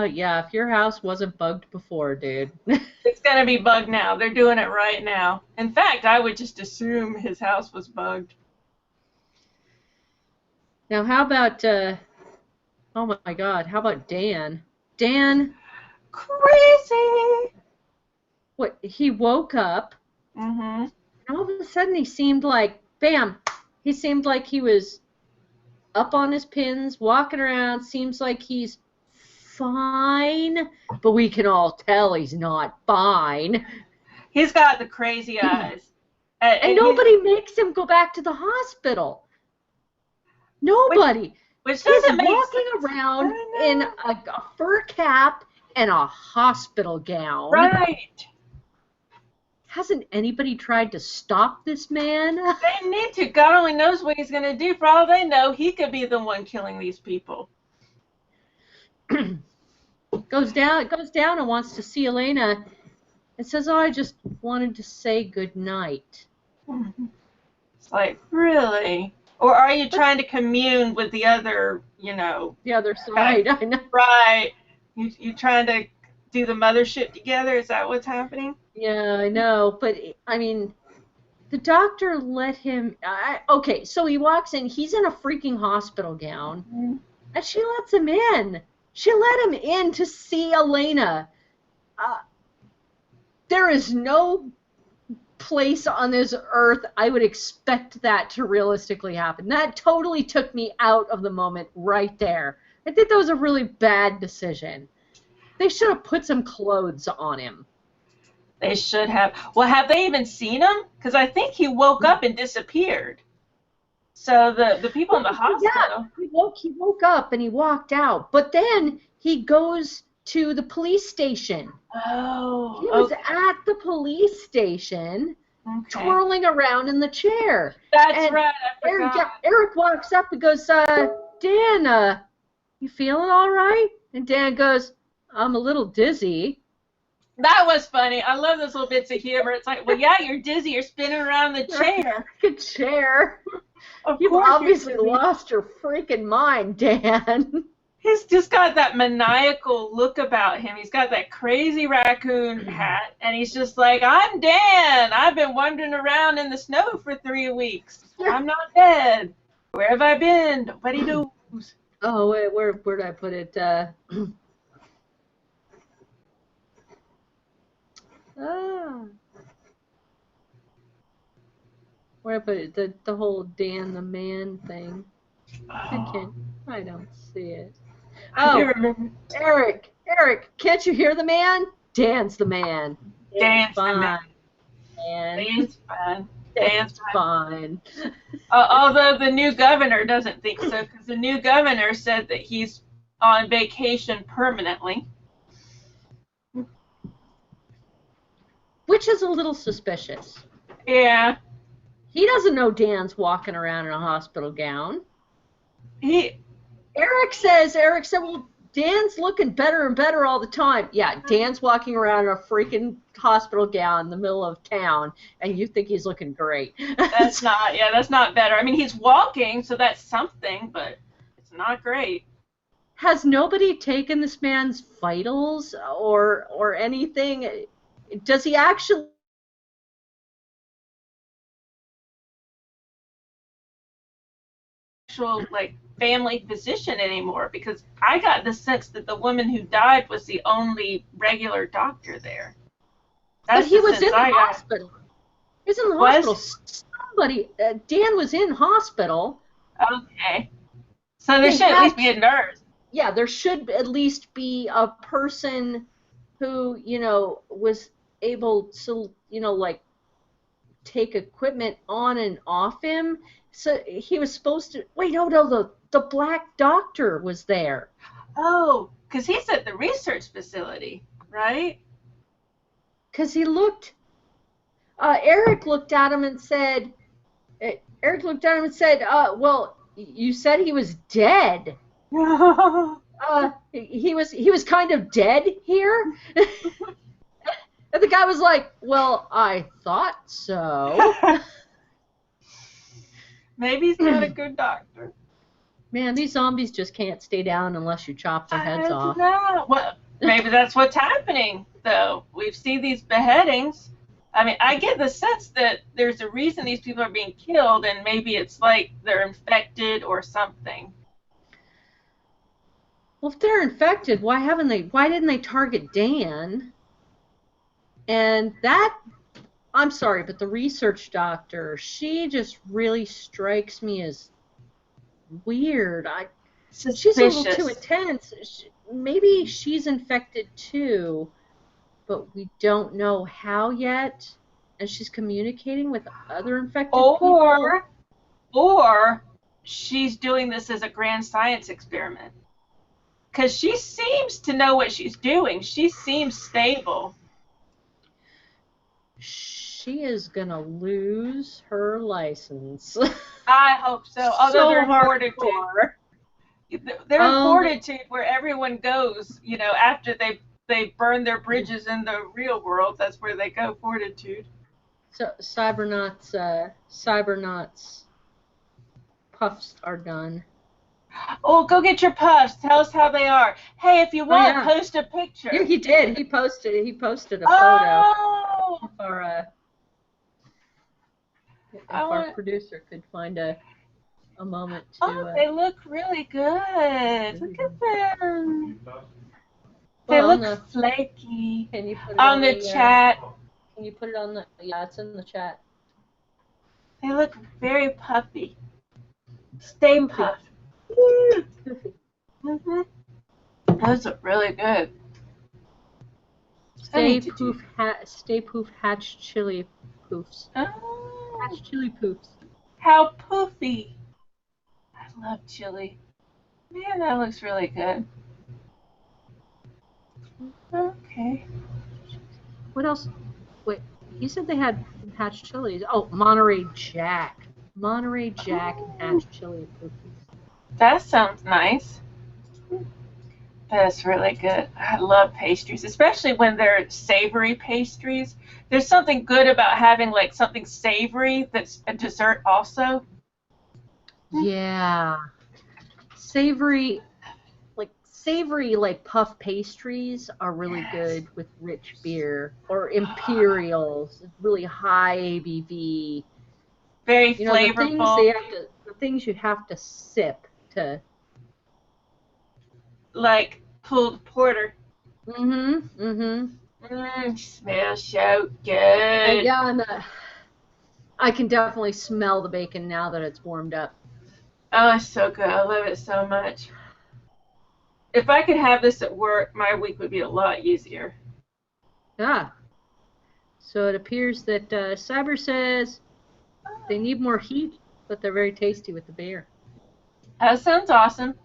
Yeah, if your house wasn't bugged before, dude. It's going to be bugged now. They're doing it right now. In fact, I would just assume his house was bugged. Now, how about, oh my God, how about Dan? Dan. Crazy. What, he woke up. Mm-hmm. And all of a sudden he seemed like, bam, he seemed like he was up on his pins, walking around, seems like he's fine, but we can all tell he's not fine. He's got the crazy eyes. And nobody makes him go back to the hospital. Nobody. Which doesn't make sense. He's walking around in a fur cap and a hospital gown. Right. Hasn't anybody tried to stop this man? They need to. God only knows what he's going to do. For all they know, he could be the one killing these people. goes down and wants to see Elena and says, oh, I just wanted to say good night. It's like, really? Or are you trying to commune with the other, The other side, I know. Right. You trying to do the mothership together? Is that what's happening? Yeah, I know. But, I mean, the doctor let him... okay, so he walks in. He's in a freaking hospital gown. Mm-hmm. And she lets him in. She let him in to see Elena. There is no place on this earth I would expect that to realistically happen. That totally took me out of the moment right there. I think that was a really bad decision. They should have put some clothes on him. They should have. Well, have they even seen him? Because I think he woke up and disappeared. So the people in the hospital. Yeah, he woke up and he walked out. But then he goes to the police station. Oh. He was at the police station, twirling around in the chair. That's right. I forgot. Eric walks up and goes, Dan, you feeling all right? And Dan goes, I'm a little dizzy. That was funny. I love those little bits of humor. It's like, well, yeah, you're dizzy. You're spinning around the chair. Good chair. You've obviously lost your freaking mind, Dan. He's just got that maniacal look about him. He's got that crazy raccoon hat, and he's just like, I'm Dan. I've been wandering around in the snow for 3 weeks. I'm not dead. Where have I been? Nobody knows. Oh, wait, where'd I put it? Where I put it? The whole Dan the Man thing. I don't see it. I do Oh, remember. Eric, can't you hear the man? Dan's the man. Dan's the fine. man. Man. Dan's fine. Dan's fine. Although the new governor doesn't think so, because the new governor said that he's on vacation permanently. Which is a little suspicious. Yeah. He doesn't know Dan's walking around in a hospital gown. Eric said, well, Dan's looking better and better all the time. Yeah, Dan's walking around in a freaking hospital gown in the middle of town, and you think he's looking great. That's not better. I mean, he's walking, so that's something, but it's not great. Has nobody taken this man's vitals or anything? Does he actually like family physician anymore? Because I got the sense that the woman who died was the only regular doctor there. But he was in the hospital. He was in the hospital. Somebody, Dan was in hospital. Okay. So there should at least be a nurse. Yeah, there should at least be a person who, was able to, like, take equipment on and off him. So he was supposed to. Wait, no, the black doctor was there. Oh, because he's at the research facility, right? Because he looked. Eric looked at him and said. Well, you said he was dead. He was kind of dead here. And the guy was like, well, I thought so. Maybe he's not a good doctor. Man, these zombies just can't stay down unless you chop their heads off. No. Well, maybe that's what's happening, though. We've seen these beheadings. I mean, I get the sense that there's a reason these people are being killed, and maybe it's like they're infected or something. Well, if they're infected, why didn't they target Dan? And that, I'm sorry, but the research doctor, she just really strikes me as weird. She's a little too intense. Maybe she's infected too, but we don't know how yet. And she's communicating with other infected people. Or she's doing this as a grand science experiment. Because she seems to know what she's doing. She seems stable. She is going to lose her license. I hope so. Although they're in Fortitude. They're in Fortitude where everyone goes, after they burn their bridges in the real world. That's where they go, Fortitude. So Cybernauts puffs are done. Oh, go get your puffs. Tell us how they are. Hey, if you want, post a picture. Yeah, he did. He posted a photo. If our producer could find a moment to. Oh, they look really good. Look at them. They Well, look flaky. Can you put it on the chat? Can you put it on the? Yeah, it's in the chat. They look very puffy. Stay puffed. Mm-hmm. Those are really good. Stay poof hatch chili poofs. Oh, Hatch chili poofs. how poofy. I love chili. Man, that looks really good. Okay. What else? Wait, he said they had hatch chilies. Oh, Monterey Jack. Monterey Jack and hatch chili poofies. That sounds nice. That's really good. I love pastries, especially when they're savory pastries. There's something good about having like something savory that's a dessert also. Yeah. Savory, like savory like puff pastries are really Yes. good with rich beer, or imperials, really high ABV. Very You know, flavorful, the things you have to sip to. like pulled porter. Mm-hmm. Mm-hmm. Smells so good. Yeah, I can definitely smell the bacon now that it's warmed up. Oh, it's so good. I love it so much. If I could have this at work, my week would be a lot easier. Ah, so it appears that Cyber says they need more heat, but they're very tasty with the beer. That sounds awesome.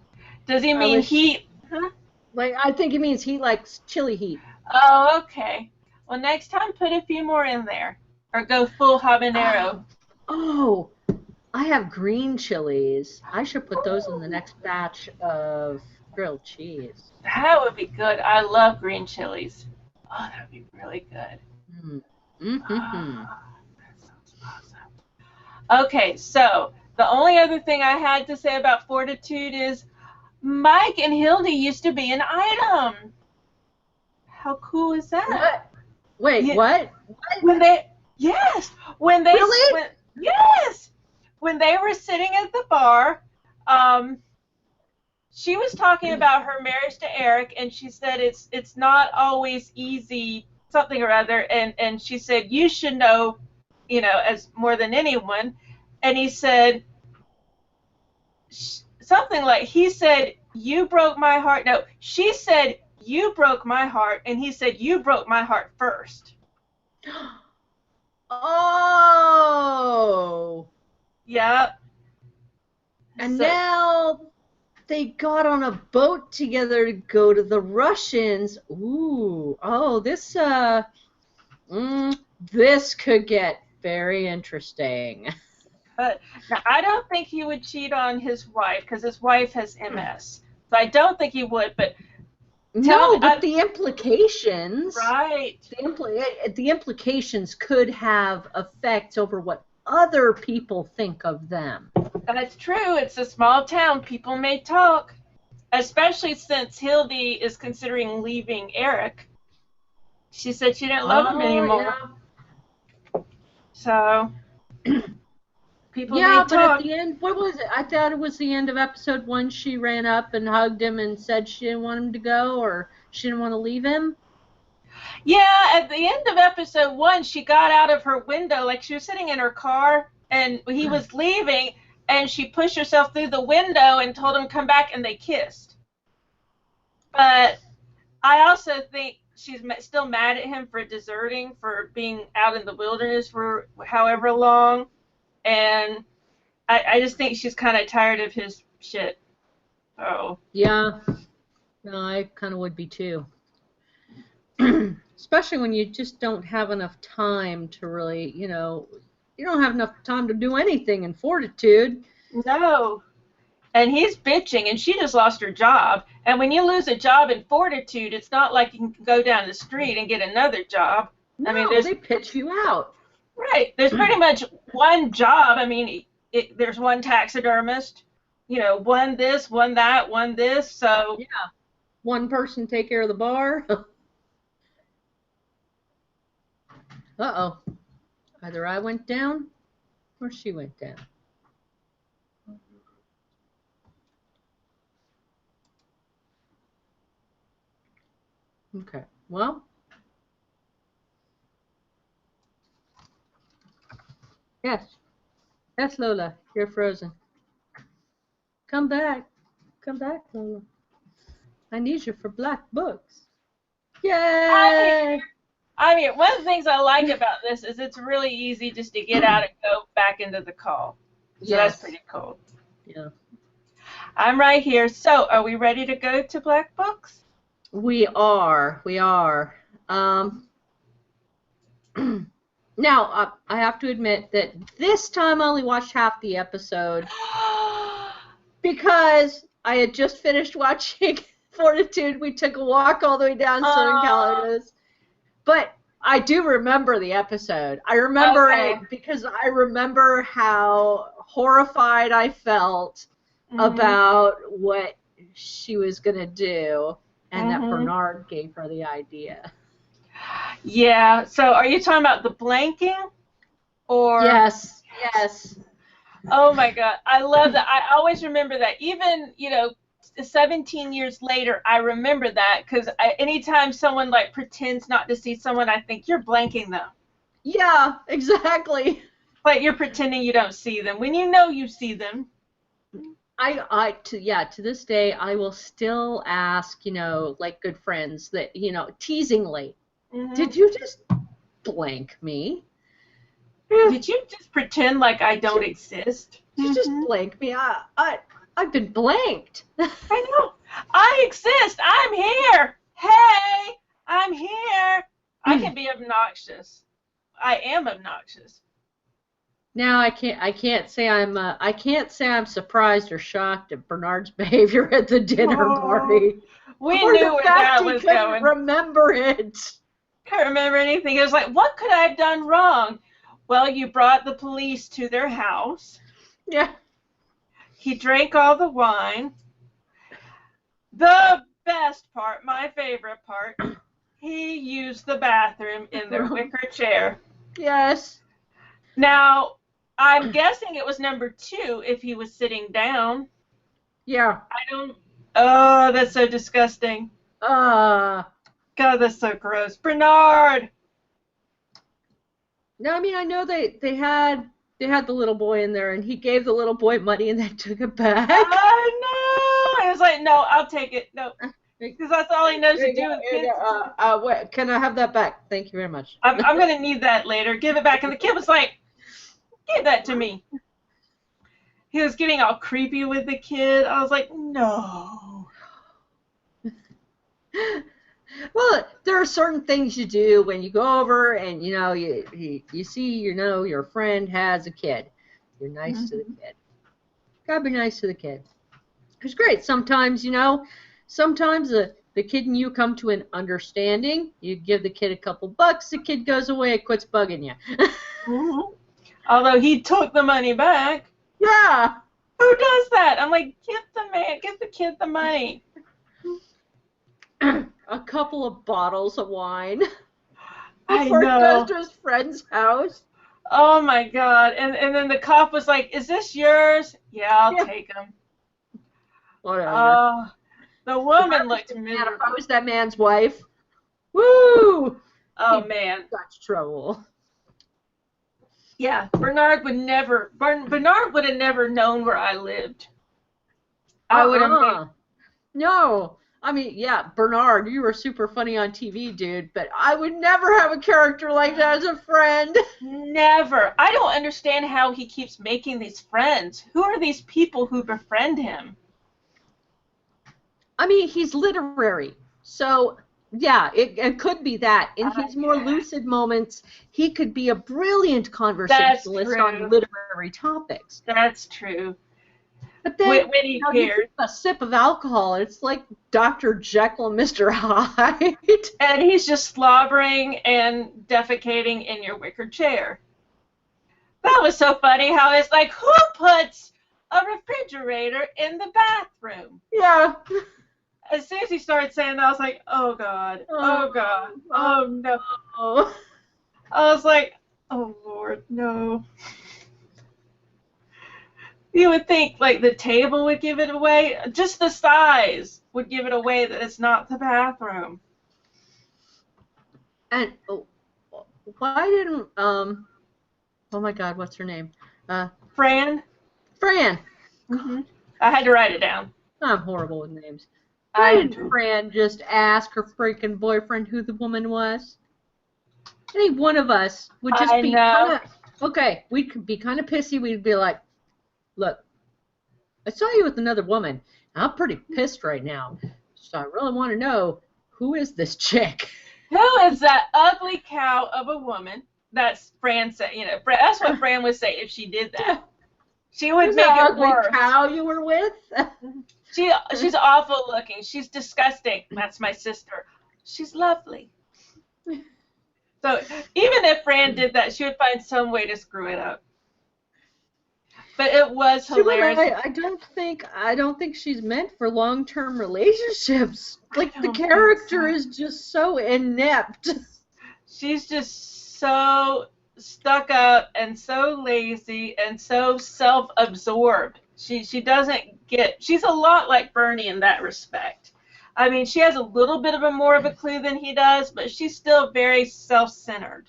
Does he I mean wish, heat? Huh? like, I think it means he likes chili heat. Oh, okay. Well, next time put a few more in there. Or go full habanero. Oh, oh, I have green chilies. I should put those in the Ooh, next batch of grilled cheese. that would be good. I love green chilies. Oh, that would be really good. Mm. Mm-hmm. Ah, that sounds awesome. Okay, so the only other thing I had to say about Fortitude is Mike and Hildy used to be an item. How cool is that? What? Wait, Yeah, what? when they, yes, when they, Really? when, yes, when they were sitting at the bar, um, she was talking about her marriage to Eric, and she said it's not always easy, something or other, and she said you should know, as more than anyone, and he said something like he said you broke my heart. No, she said you broke my heart, and he said you broke my heart first. Oh. Yeah. And So now they got on a boat together to go to the Russians. Ooh. Oh, this could get very interesting. but now I don't think he would cheat on his wife because his wife has MS. So I don't think he would. But tell me, No, but the implications, right? the implications could have effects over what other people think of them. That's true. It's a small town. People may talk, especially since Hildy is considering leaving Eric. She said she didn't love him Oh, anymore. yeah. So people may Yeah, but at talk. the end, what was it? I thought it was the end of episode 1. She ran up and hugged him and said she didn't want him to go, or she didn't want to leave him. Yeah, at the end of episode 1, she got out of her window, like she was sitting in her car, and he was leaving, and she pushed herself through the window and told him to come back, and they kissed. But I also think she's still mad at him for deserting, for being out in the wilderness for however long, and I just think she's kind of tired of his shit. Oh, Yeah, no, I kind of would be too. Especially when you just don't have enough time to really, you don't have enough time to do anything in Fortitude. no. And he's bitching, and she just lost her job. And when you lose a job in Fortitude, it's not like you can go down the street and get another job. I mean, No, they pitch you out. there's pretty much one job. I mean, there's one taxidermist, one this, one that, one this. So, Yeah, one person take care of the bar. Uh-oh. Either I went down or she went down. Okay. Well, yes. Yes, Lola. You're frozen. Come back. Come back, Lola. I need you for black books. I Yay! I mean, one of the things I like about this is it's really easy just to get out and go back into the call. So that's Yes. pretty cool. Yeah. I'm right here. So, are we ready to go to Black Books? We are. We are. Um, now, I have to admit that this time I only watched half the episode because I had just finished watching Fortitude. We took a walk all the way down Southern California. But I do remember the episode. I remember it because I remember how horrified I felt about what she was gonna do, and that Mhm. Bernard gave her the idea. Yeah. So are you talking about the blanking or? Yes, yes. Oh my God, I love that. I always remember that. Even 17 years later, I remember that because anytime someone like pretends not to see someone, I think you're blanking them. Yeah, exactly. Like you're pretending you don't see them when you know you see them. To this day, I will still ask, like good friends that, teasingly, Hmm. did you just blank me? Did you just pretend like I don't exist? Did you just blank me? I've been blanked. I know. I exist. I'm here. Hey, I'm here. I can be obnoxious. I am obnoxious. Now I can't say I'm surprised or shocked at Bernard's behavior at the dinner Oh, party. we Or knew the where fact that he was couldn't going. remember it. Can't remember anything. It was like, what could I have done wrong? Well, you brought the police to their house. Yeah. He drank all the wine. The best part, my favorite part, he used the bathroom in their wicker chair. Yes. Now, I'm guessing it was number 2 if he was sitting down. Yeah. I don't. Oh, that's so disgusting. Uh God, that's so gross. Bernard! No, I mean I know they had the little boy in there, and he gave the little boy money, and they took it back. Oh, no! I was like, no, I'll take it. No. Because that's all he knows to do with kids. Wait, can I have that back? Thank you very much. I'm going to need that later. Give it back. And the kid was like, give that to me. He was getting all creepy with the kid. I was like, no. Well, there are certain things you do when you go over and you see your friend has a kid. You're nice to the kid. Gotta be nice to the kid. It's great. Sometimes the kid and you come to an understanding. You give the kid a couple bucks, the kid goes away, it quits bugging you. Mm-hmm. Although he took the money back. Yeah. Who does that? I'm like, give the kid the money. A couple of bottles of wine. I Before he know. goes to his friend's house. Oh my God. And then the cop was like, is this yours? Yeah, I'll take them. Whatever. The woman looked If miserable. I was that man's wife, woo! Oh He'd man. Such trouble. Yeah, Bernard would have never known where I lived. I would have. No. I mean, yeah, Bernard, you were super funny on TV, dude, but I would never have a character like that as a friend. Never. I don't understand how he keeps making these friends. Who are these people who befriend him? I mean, he's literary, so yeah, it could be that. In his more lucid moments, he could be a brilliant conversationalist on literary topics. That's true. But then, when he cares. A sip of alcohol, it's like Dr. Jekyll and Mr. Hyde. And he's just slobbering and defecating in your wicker chair. That was so funny how it's like, who puts a refrigerator in the bathroom? Yeah. As soon as he started saying that, I was like, oh God, oh God, oh no. I was like, oh Lord, no. You would think like the table would give it away. Just the size would give it away that it's not the bathroom. And why didn't oh my God, what's her name? Fran. Mm-hmm. I had to write it down. I'm horrible with names. Why didn't Fran just ask her freaking boyfriend who the woman was? Any one of us would just be kind of okay. We could be kind of pissy. We'd be like, look, I saw you with another woman. I'm pretty pissed right now. So I really want to know, who is this chick? Who is that ugly cow of a woman? That's Fran said. That's what Fran would say if she did that. She would make it worse. Ugly cow you were with? She's awful looking. She's disgusting. That's my sister. She's lovely. So even if Fran did that, she would find some way to screw it up. But it was See, but hilarious. I don't think she's meant for long-term relationships. Like the don't think character so. is just so inept. She's just so stuck up and so lazy and so self-absorbed. She doesn't get. She's a lot like Bernie in that respect. I mean, she has a little bit of a more of a clue than he does, but she's still very self-centered.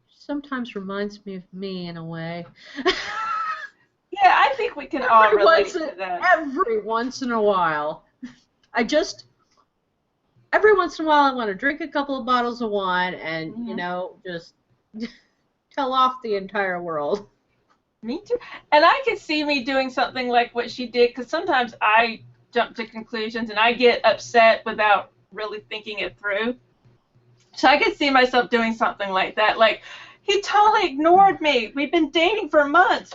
Sometimes reminds me of me in a way. Yeah, I think we can all relate to that. Every once in a while. Every once in a while I want to drink a couple of bottles of wine and, just tell off the entire world. Me too. And I could see me doing something like what she did, because sometimes I jump to conclusions and I get upset without really thinking it through. So I could see myself doing something like that. Like, he totally ignored me. We've been dating for months.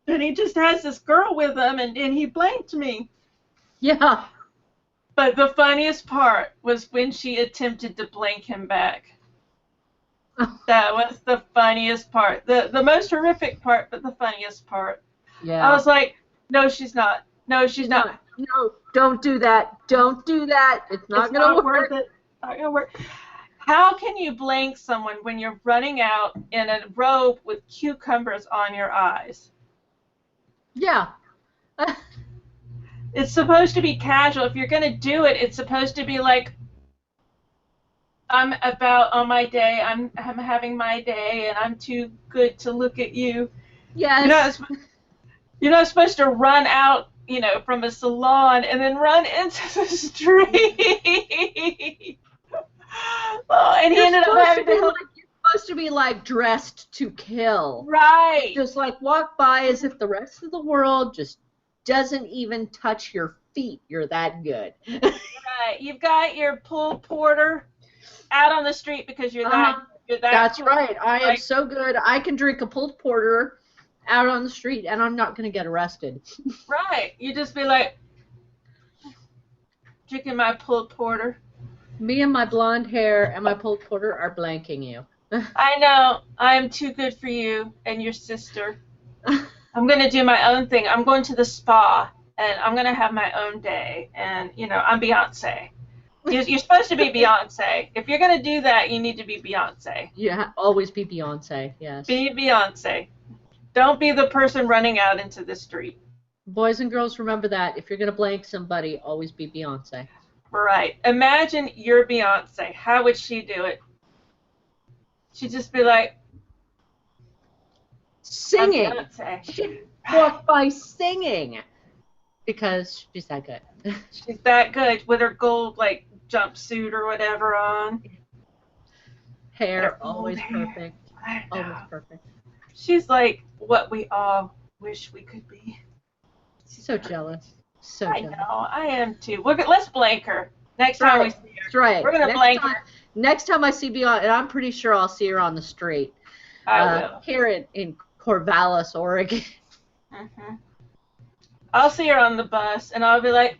And he just has this girl with him, and he blanked me. Yeah. But the funniest part was when she attempted to blank him back. That was the funniest part. The most horrific part, but the funniest part. Yeah. I was like, no, she's not. No, she's not. No, don't do that. Don't do that. It's not going to work. It's not going to work. How can you blank someone when you're running out in a robe with cucumbers on your eyes? Yeah. It's supposed to be casual. If you're going to do it, it's supposed to be like, I'm about on my day, I'm having my day, and I'm too good to look at you. Yes. You're not supposed to run out, from a salon and then run into the street. Oh, and he ended up having to help. You're supposed to be like dressed to kill. Right. Just like walk by as if the rest of the world just doesn't even touch your feet. You're that good. Right. You've got your pulled porter out on the street because you're that. That's cool. right. I am so good. I can drink a pulled porter out on the street, and I'm not going to get arrested. Right. You just be like, drinking my pulled porter. Me and my blonde hair and my pulled porter are blanking you. I know. I'm too good for you and your sister. I'm going to do my own thing. I'm going to the spa, and I'm going to have my own day. And, I'm Beyonce. You're supposed to be Beyonce. If you're going to do that, you need to be Beyonce. Yeah, always be Beyonce, yes. Be Beyonce. Don't be the person running out into the street. Boys and girls, remember that. If you're going to blank somebody, always be Beyonce. Right. Imagine you're Beyonce. How would she do it? She'd just be like, singing. She'd walk by singing because she's that good. She's that good with her gold jumpsuit or whatever on. Hair always perfect. Always perfect. She's like what we all wish we could be. So jealous. I know. I am too. Let's blank her next time we see her. That's right. We're gonna blank her. Next time I see Beyonce, and I'm pretty sure I'll see her on the street. I will. Here in Corvallis, Oregon. Mm-hmm. I'll see her on the bus, and I'll be like,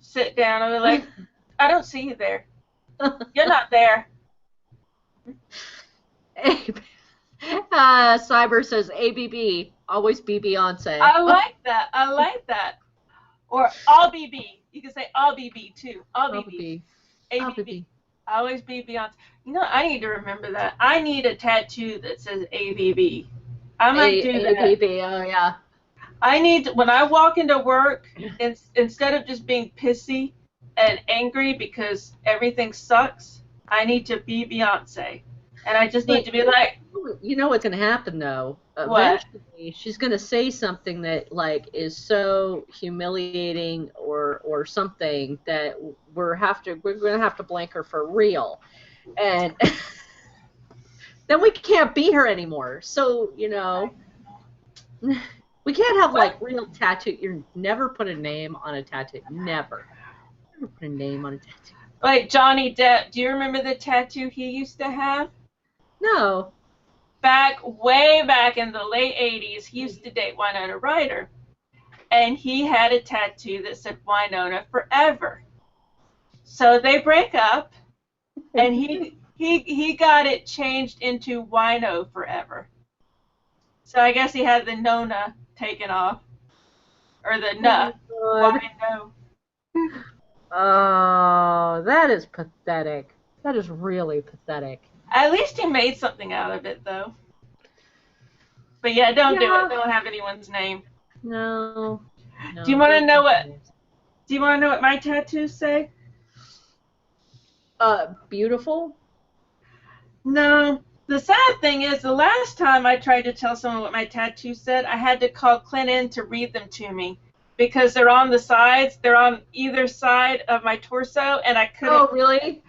sit down. I'll be like, I don't see you there. You're not there. Cyber says ABB, always be Beyonce. I like that. I like that. Or I'll be B. You can say I'll be B too. I'll be B. ABB. Always be Beyonce. I need to remember that. I need a tattoo that says ABB. I might do that. ABB, oh yeah. I need to, when I walk into work, instead of just being pissy and angry because everything sucks, I need to be Beyonce. And I just need to be like, you know what's going to happen though? What? Eventually, she's going to say something that is so humiliating or something that we're going to have to blank her for real, and then we can't be her anymore. So we can't have real tattoo. You never put a name on a tattoo. Never put a name on a tattoo. Like Johnny Depp. Do you remember the tattoo he used to have? No. Way back in the late 80s, he used to date Winona Ryder. And he had a tattoo that said Winona Forever. So they break up, and he got it changed into Wino Forever. So I guess he had the Nona taken off. Or the Nuh. God. Why no? Oh, that is pathetic. That is really pathetic. At least he made something out of it, though. But yeah, don't do Yeah. it. Don't have anyone's name. No. Do you want to know what? Do you want to know what my tattoos say? Beautiful? No. The sad thing is, the last time I tried to tell someone what my tattoo said, I had to call Clint in to read them to me because they're on the sides. They're on either side of my torso, and I couldn't. Oh, really?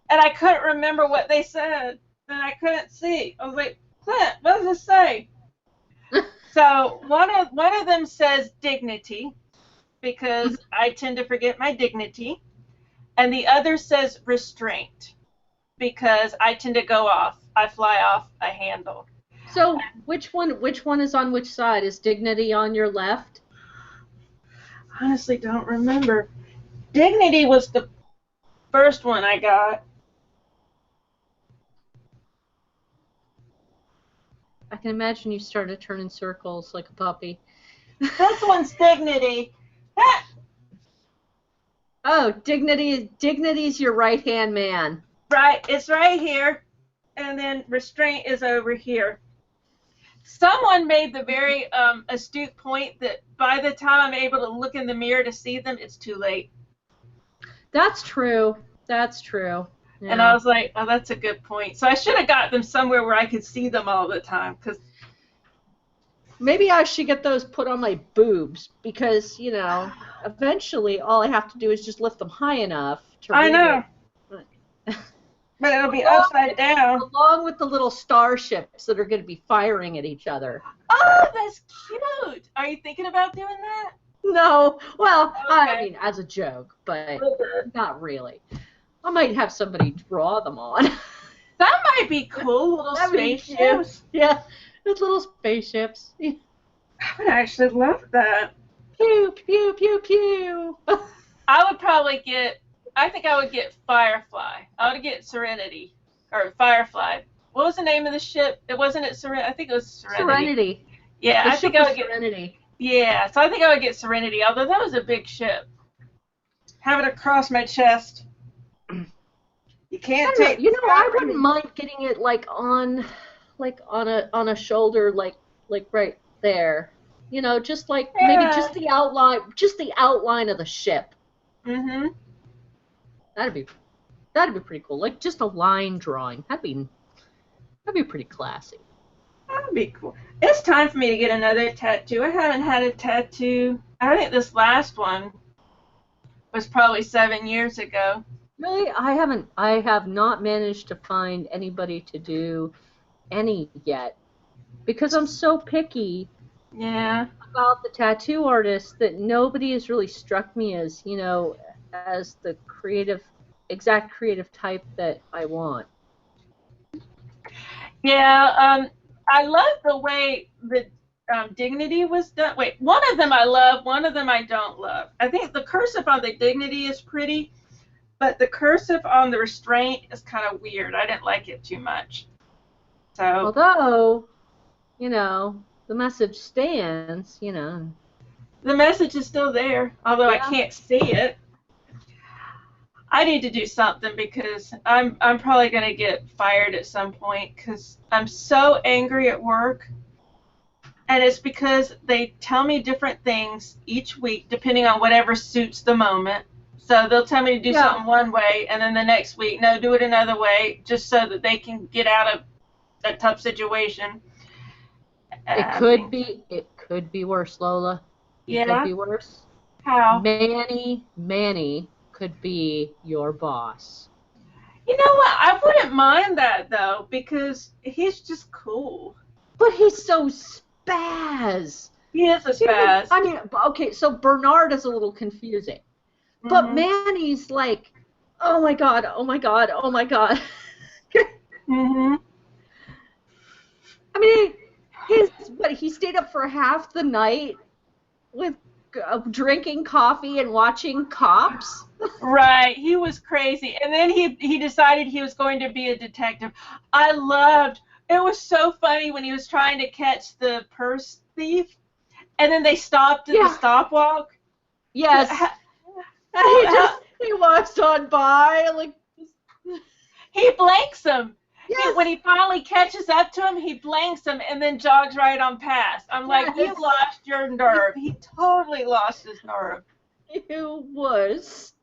And I couldn't remember what they said, and I couldn't see. I was like, Clint, what does this say? So one of them says dignity, because I tend to forget my dignity, and the other says restraint, because I tend to go off. I fly off a handle. So which one is on which side? Is dignity on your left? Honestly, don't remember. Dignity was the first one I got. I can imagine you started turning circles like a puppy. This one's dignity. Ah! Oh, dignity's your right hand man. Right, it's right here, and then restraint is over here. Someone made the very astute point that by the time I'm able to look in the mirror to see them, it's too late. That's true. That's true. Yeah. And I was like, oh, that's a good point. So I should have got them somewhere where I could see them all the time. Cause maybe I should get those put on my boobs because, eventually all I have to do is just lift them high enough to I read know. it. But it'll be upside down. Along with the little starships that are going to be firing at each other. Oh, that's cute. Are you thinking about doing that? No. Well, Okay. I mean, as a joke, but not really. I might have somebody draw them on. That might be cool, little That'd be spaceships. Yeah, with little spaceships. I would actually love that. Pew, pew, pew, pew. I think I would get Firefly. I would get Serenity. Or Firefly. What was the name of the ship? It wasn't it Serenity. I think it was Serenity. Yeah, I think I would get Serenity. Yeah, so I think I would get Serenity, although that was a big ship. Have it across my chest. You can't take. I wouldn't mind getting it on a shoulder, like right there. Just maybe just the outline of the ship. Mhm. That'd be pretty cool. Like just a line drawing. That'd be pretty classy. That'd be cool. It's time for me to get another tattoo. I haven't had a tattoo. I think this last one was probably 7 years ago. Really, I have not managed to find anybody to do any yet because I'm so picky. Yeah. About the tattoo artist that nobody has really struck me as, as the exact creative type that I want. Yeah, I love the way the dignity was done. Wait, one of them I love, one of them I don't love. I think the cursive on the dignity is pretty, but the cursive on the restraint is kind of weird. I didn't like it too much. So. Although, the message stands, The message is still there, although I can't see it. I need to do something because I'm probably going to get fired at some point because I'm so angry at work. And it's because they tell me different things each week depending on whatever suits the moment. So they'll tell me to do something one way, and then the next week, no, do it another way, just so that they can get out of a tough situation. It could be worse, Lola. Yeah. It could be worse. How? Manny could be your boss. You know what? I wouldn't mind that though, because he's just cool. But he's so spaz. He is a spaz. I mean, okay, so Bernard is a little confusing. But Manny's like, oh my god, oh my god, oh my god. Mhm. I mean, he stayed up for half the night with drinking coffee and watching Cops. Right, he was crazy, and then he decided he was going to be a detective. I loved It was so funny when he was trying to catch the purse thief, and then they stopped at the stopwalk. Yes. He walks on by like. He blanks him. Yes. When he finally catches up to him, he blanks him and then jogs right on past. I'm like, you lost your nerve. He totally lost his nerve. You wuss.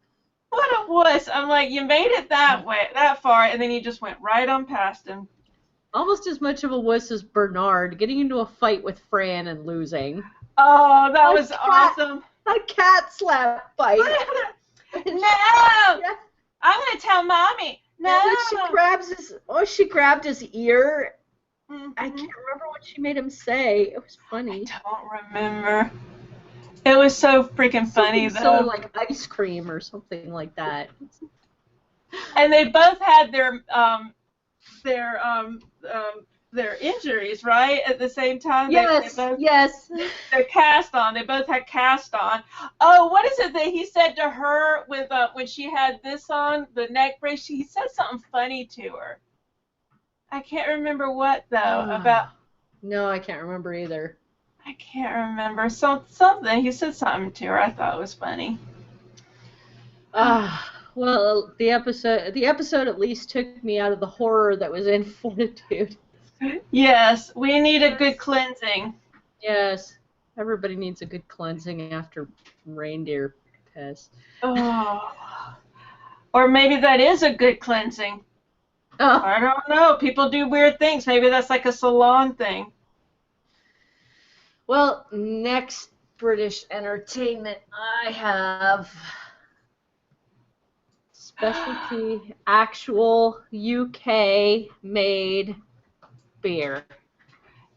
What a wuss. I'm like, you made it that far, and then you just went right on past him. Almost as much of a wuss as Bernard getting into a fight with Fran and losing. Oh, that was awesome. A cat slap fight. No! Yeah. I'm going to tell Mommy. No. She grabbed his ear. Mm-hmm. I can't remember what she made him say. It was funny. I don't remember. It was so freaking funny, though. So like ice cream or something like that. And they both had their injuries, right, at the same time. Yes. Yes. They're cast on. They both had cast on. Oh, what is it that he said to her with when she had this on, the neck brace? He said something funny to her. I can't remember what though. About. No, I can't remember either. I can't remember something. He said something to her. I thought it was funny. Well, the episode at least took me out of the horror that was in Fortitude. Yes, we need a good cleansing. Yes, everybody needs a good cleansing after reindeer piss. Oh. Or maybe that is a good cleansing. Oh. I don't know. People do weird things. Maybe that's like a salon thing. Well, next British entertainment I have specialty actual UK made beer.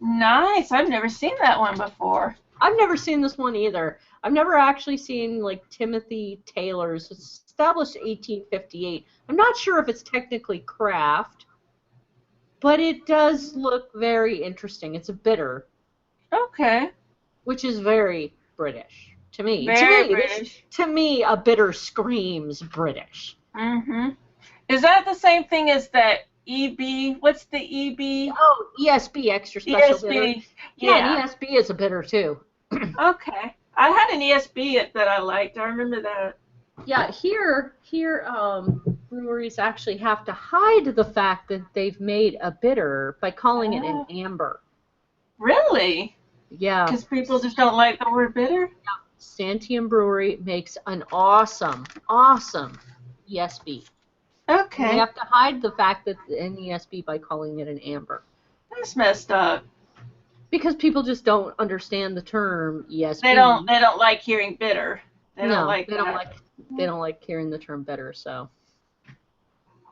Nice. I've never seen that one before. I've never seen this one either. I've never actually seen like Timothy Taylor's. It's established 1858. I'm not sure if it's technically craft, but it does look very interesting. It's a bitter. Okay. Which is very British to me. Very British. To me, a bitter screams British. Mm-hmm. Is that the same thing as that EB? What's the EB? Oh, ESB, extra special ESB. bitter. Yeah, an ESB is a bitter too. Okay. I had an ESB that I liked. I remember that. Yeah, here, breweries actually have to hide the fact that they've made a bitter by calling it an amber. Really? Yeah. Because people just don't like the word bitter? Yeah. Santiam Brewery makes an awesome ESB. Okay. They have to hide the fact that an ESB by calling it an amber. That's messed up. Because people just don't understand the term ESB. They don't like hearing bitter. They don't like hearing the term bitter, so.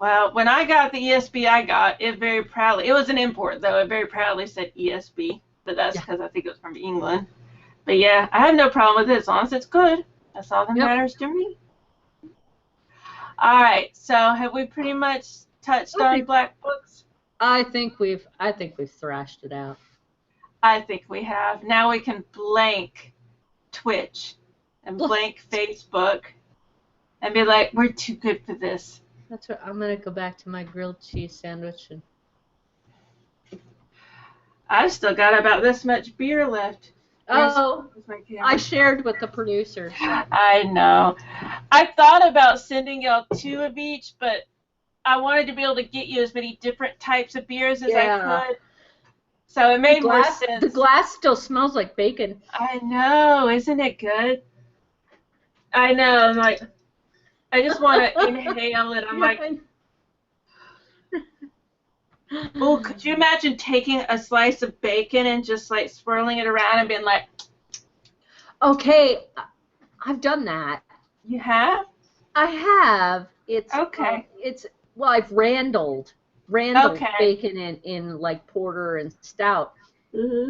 Well, when I got the ESB I got, it very proudly, it was an import though, it very proudly said ESB, but that's because I think it was from England. But yeah, I have no problem with it as long as it's good. That's all that matters to me. Alright, so have we pretty much touched on Black Books? I think we've thrashed it out. I think we have. Now we can blank Twitch and blank Facebook and be like, we're too good for this. That's what I'm gonna go back to my grilled cheese sandwich and I've still got about this much beer left. I shared with the producers. I know. I thought about sending y'all 2 of each, but I wanted to be able to get you as many different types of beers as I could. So it made more sense. The glass still smells like bacon. I know. Isn't it good? I know. I'm like, I just want to inhale it. I'm like, oh, could you imagine taking a slice of bacon and just like swirling it around and being like, okay, I've done that. You have? I have. It's okay. I've randled bacon in like porter and stout. Mm-hmm.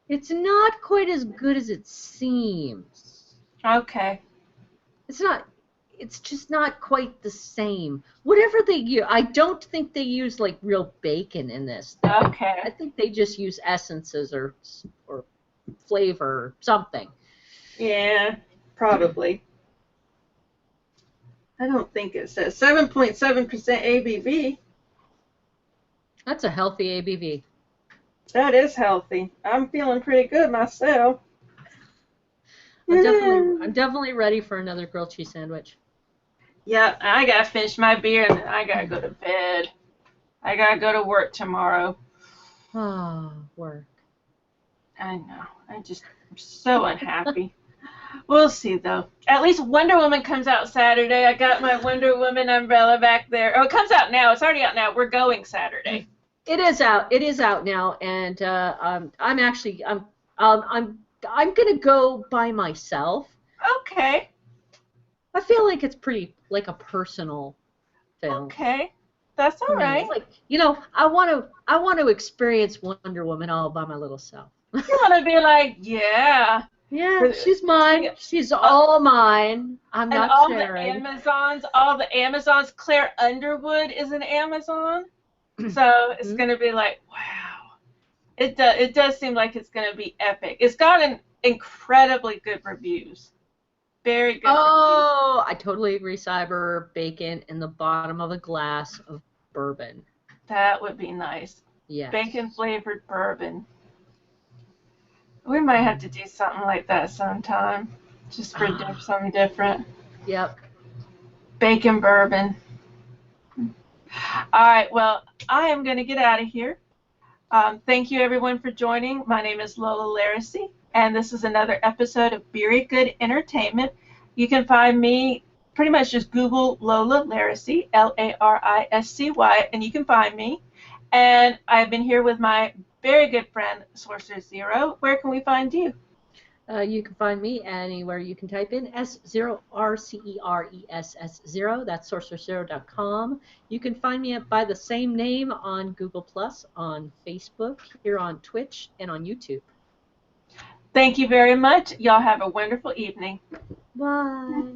It's not quite as good as it seems. Okay. It's just not quite the same. Whatever they use, I don't think they use like real bacon in this. Okay. I think they just use essences or flavor or something. Yeah, probably. I don't think it says 7.7% ABV. That's a healthy ABV. That is healthy. I'm feeling pretty good myself. I'm definitely ready for another grilled cheese sandwich. Yeah, I gotta finish my beer and then I gotta go to bed. I gotta go to work tomorrow. Ah, work. I know. I'm so unhappy. We'll see though. At least Wonder Woman comes out Saturday. I got my Wonder Woman umbrella back there. Oh, it comes out now. It's already out now. We're going Saturday. It is out. It is out now, and I'm gonna go by myself. Okay. I feel like it's pretty like a personal film. Okay. That's all For me. right. It's like, I want to experience Wonder Woman all by my little self. You want to be like, yeah. Yeah, she's mine. She's all mine. I'm And not all sharing. all the Amazons. Claire Underwood is an Amazon, so it's gonna be like, wow. It does seem like it's gonna be epic. It's gotten incredibly good reviews. Very good reviews. Oh, I totally agree, Cyber. Bacon in the bottom of a glass of bourbon. That would be nice. Yes. Bacon flavored bourbon. We might have to do something like that sometime, just for something different. Yep. Bacon bourbon. All right, well, I am going to get out of here. Thank you, everyone, for joining. My name is Lola Laracy, and this is another episode of Beery Good Entertainment. You can find me, pretty much just Google Lola Laracy, Lariscy, and you can find me. And I've been here with my very good friend, Sorcerer Zero. Where can we find you? You can find me anywhere you can type in S0RCERESS0. That's sorcererzero.com. You can find me by the same name on Google+, on Facebook, here on Twitch, and on YouTube. Thank you very much. Y'all have a wonderful evening. Bye.